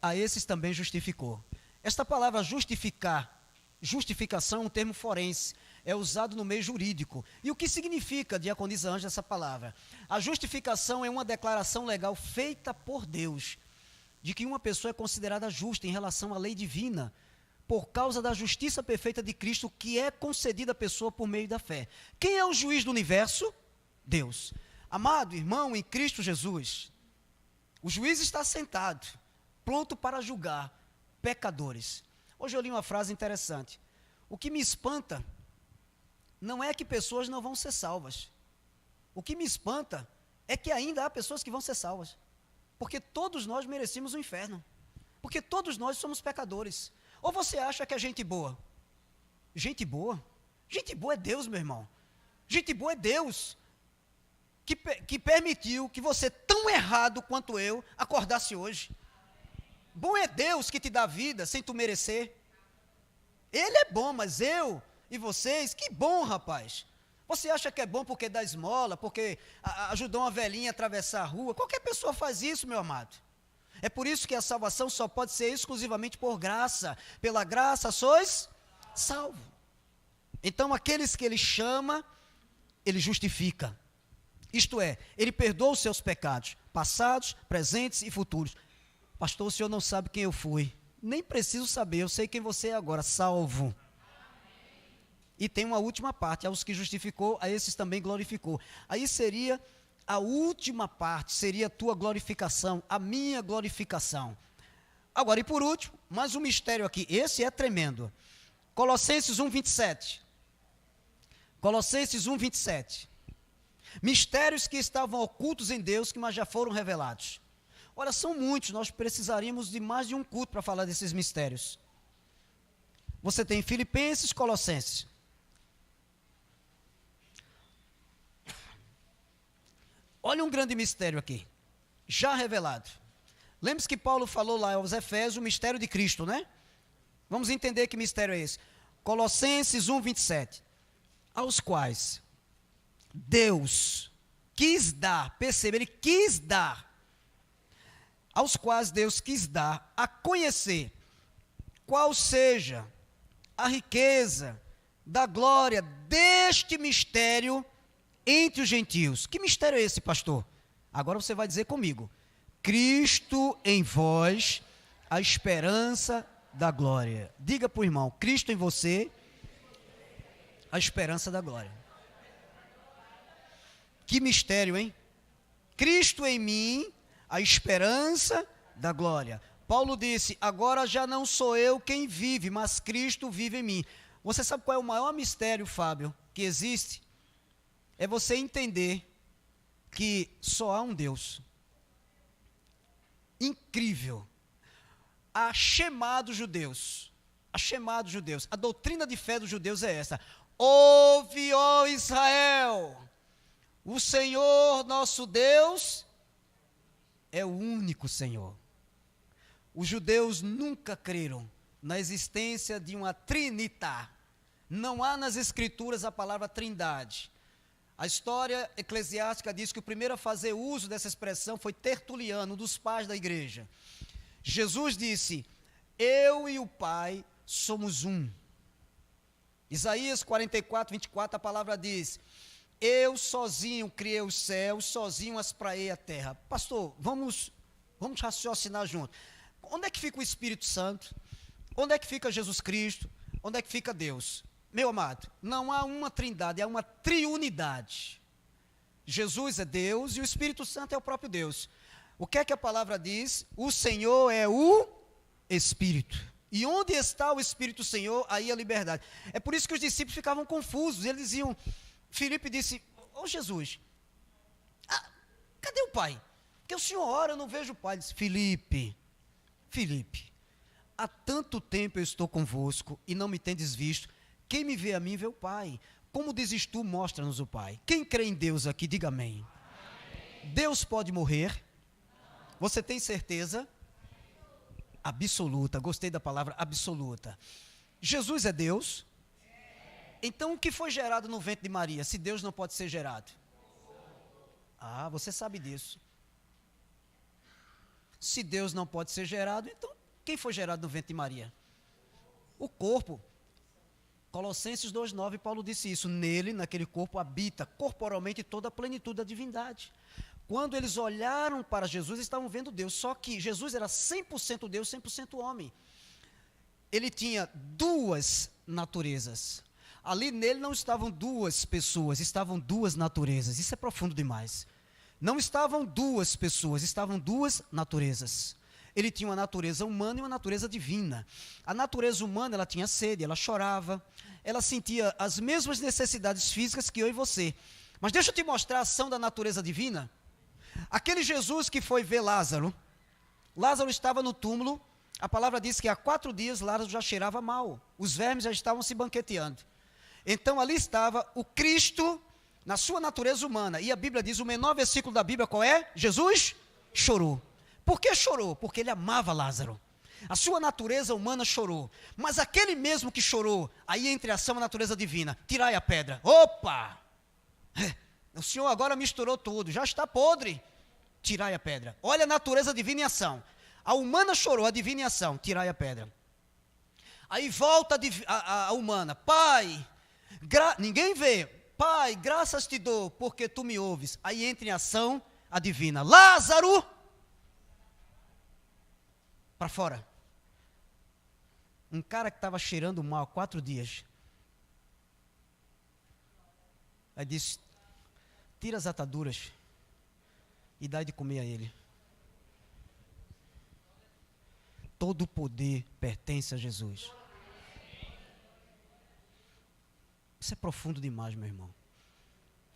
a esses também justificou. Esta palavra justificação é um termo forense, é usado no meio jurídico. E o que significa, diaconisa Ângela, essa palavra? A justificação é uma declaração legal feita por Deus, de que uma pessoa é considerada justa em relação à lei divina, por causa da justiça perfeita de Cristo, que é concedida à pessoa por meio da fé. Quem é o juiz do universo? Deus. Amado irmão em Cristo Jesus, o juiz está sentado, pronto para julgar pecadores. Hoje eu li uma frase interessante. O que me espanta não é que pessoas não vão ser salvas. O que me espanta é que ainda há pessoas que vão ser salvas. Porque todos nós merecemos o inferno. Porque todos nós somos pecadores. Ou você acha que é gente boa? Gente boa? Gente boa é Deus, meu irmão. Gente boa é Deus. Que permitiu que você, tão errado quanto eu, acordasse hoje. Bom é Deus que te dá vida sem tu merecer. Ele é bom, mas eu e vocês, que bom, rapaz. Você acha que é bom porque dá esmola, porque ajudou uma velhinha a atravessar a rua? Qualquer pessoa faz isso, meu amado. É por isso que a salvação só pode ser exclusivamente por graça. Pela graça sois salvos. Então, aqueles que ele chama, ele justifica. Isto é, ele perdoa os seus pecados, passados, presentes e futuros. Pastor, o senhor não sabe quem eu fui. Nem preciso saber, eu sei quem você é agora, salvo. E tem uma última parte, aos que justificou, a esses também glorificou. Aí seria a última parte, seria a tua glorificação, a minha glorificação. Agora, e por último, mais um mistério aqui, esse é tremendo. Colossenses 1:27. Colossenses 1:27. Mistérios que estavam ocultos em Deus, mas já foram revelados. Olha, são muitos, nós precisaríamos de mais de um culto para falar desses mistérios. Você tem Filipenses, Colossenses. Olha um grande mistério aqui, já revelado. Lembre-se que Paulo falou lá aos Efésios o mistério de Cristo, né? Vamos entender que mistério é esse. Colossenses 1:27. Aos quais Deus quis dar, percebe, ele quis dar, aos quais Deus quis dar a conhecer qual seja a riqueza da glória deste mistério entre os gentios. Que mistério é esse, pastor? Agora você vai dizer comigo. Cristo em vós, a esperança da glória. Diga para o irmão, Cristo em você, a esperança da glória. Que mistério, hein? Cristo em mim, a esperança da glória. Paulo disse, agora já não sou eu quem vive, mas Cristo vive em mim. Você sabe qual é o maior mistério, Fábio, que existe? É você entender que só há um Deus. Incrível. A Shema dos judeus. A Shema dos judeus. A doutrina de fé dos judeus é essa. Ouve, ó Israel, o Senhor nosso Deus é o único Senhor. Os judeus nunca creram na existência de uma Trinitá. Não há nas Escrituras a palavra trindade. A história eclesiástica diz que o primeiro a fazer uso dessa expressão foi Tertuliano, um dos pais da igreja. Jesus disse, eu e o Pai somos um. Isaías 44:24, a palavra diz, eu sozinho criei os céus, sozinho aspraei a terra. Pastor, vamos raciocinar junto. Onde é que fica o Espírito Santo? Onde é que fica Jesus Cristo? Onde é que fica Deus? Meu amado, não há uma trindade, há uma triunidade. Jesus é Deus e o Espírito Santo é o próprio Deus. O que é que a palavra diz? O Senhor é o Espírito. E onde está o Espírito do Senhor, aí a liberdade. É por isso que os discípulos ficavam confusos. Eles diziam, Filipe disse, ô Jesus, cadê o Pai? Porque o Senhor ora, eu não vejo o Pai. Ele disse, Filipe, há tanto tempo eu estou convosco e não me tendes visto. Quem me vê a mim, vê o Pai. Como dizes tu, mostra-nos o Pai. Quem crê em Deus aqui, diga amém. Deus pode morrer? Você tem certeza? Absoluta, gostei da palavra absoluta. Jesus é Deus? Então o que foi gerado no ventre de Maria, se Deus não pode ser gerado? Ah, você sabe disso. Se Deus não pode ser gerado, então quem foi gerado no ventre de Maria? O corpo. Colossenses 2,9, Paulo disse isso. Nele, naquele corpo, habita corporalmente toda a plenitude da divindade. Quando eles olharam para Jesus, estavam vendo Deus. Só que Jesus era 100% Deus, 100% homem. Ele tinha duas naturezas. Ali nele não estavam duas pessoas, estavam duas naturezas. Isso é profundo demais. Não estavam duas pessoas, estavam duas naturezas. Ele tinha uma natureza humana e uma natureza divina. A natureza humana, ela tinha sede, ela chorava, ela sentia as mesmas necessidades físicas que eu e você. Mas deixa eu te mostrar a ação da natureza divina. Aquele Jesus que foi ver Lázaro, Lázaro estava no túmulo, a palavra diz que há 4 dias Lázaro já cheirava mal, os vermes já estavam se banqueteando. Então ali estava o Cristo na sua natureza humana, e a Bíblia diz, o menor versículo da Bíblia qual é? Jesus chorou. Por que chorou? Porque ele amava Lázaro. A sua natureza humana chorou, mas aquele mesmo que chorou, aí entra em ação a natureza divina, tirai a pedra. Opa! O Senhor agora misturou tudo, já está podre. Tirai a pedra. Olha a natureza divina em ação. A humana chorou, a divina em ação, tirai a pedra. Aí volta a humana, Pai, ninguém vê, Pai, graças te dou, porque tu me ouves. Aí entra em ação a divina, Lázaro, para fora. Um cara que estava cheirando mal há 4 dias. Aí disse, tira as ataduras e dai de comer a ele. Todo o poder pertence a Jesus. Isso é profundo demais, meu irmão.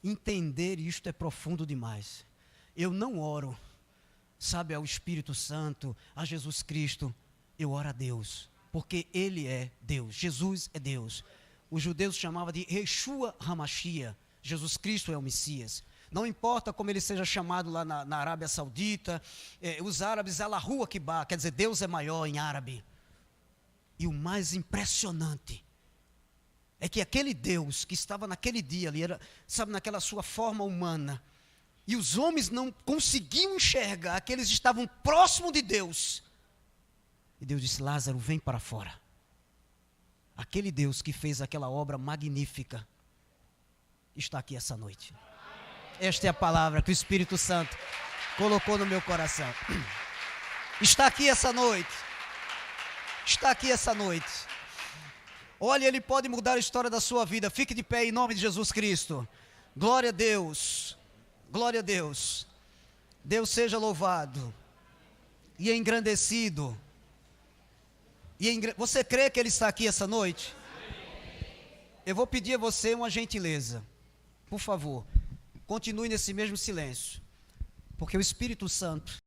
Entender isto é profundo demais. Eu não oro, sabe, ao Espírito Santo, a Jesus Cristo. Eu oro a Deus, porque Ele é Deus. Jesus é Deus. Os judeus chamavam de Yeshua HaMashiach. Jesus Cristo é o Messias. Não importa como ele seja chamado lá na Arábia Saudita, os árabes, Allahu Akbar, quer dizer, Deus é maior em árabe. E o mais impressionante é que aquele Deus que estava naquele dia ali, era, sabe, naquela sua forma humana, e os homens não conseguiam enxergar que eles estavam próximos de Deus. E Deus disse, Lázaro, vem para fora. Aquele Deus que fez aquela obra magnífica, está aqui essa noite. Esta é a palavra que o Espírito Santo colocou no meu coração. Está aqui essa noite. Está aqui essa noite. Olha, Ele pode mudar a história da sua vida. Fique de pé em nome de Jesus Cristo. Glória a Deus. Glória a Deus. Deus seja louvado e engrandecido. Você crê que Ele está aqui essa noite? Eu vou pedir a você uma gentileza. Por favor, continue nesse mesmo silêncio, porque o Espírito Santo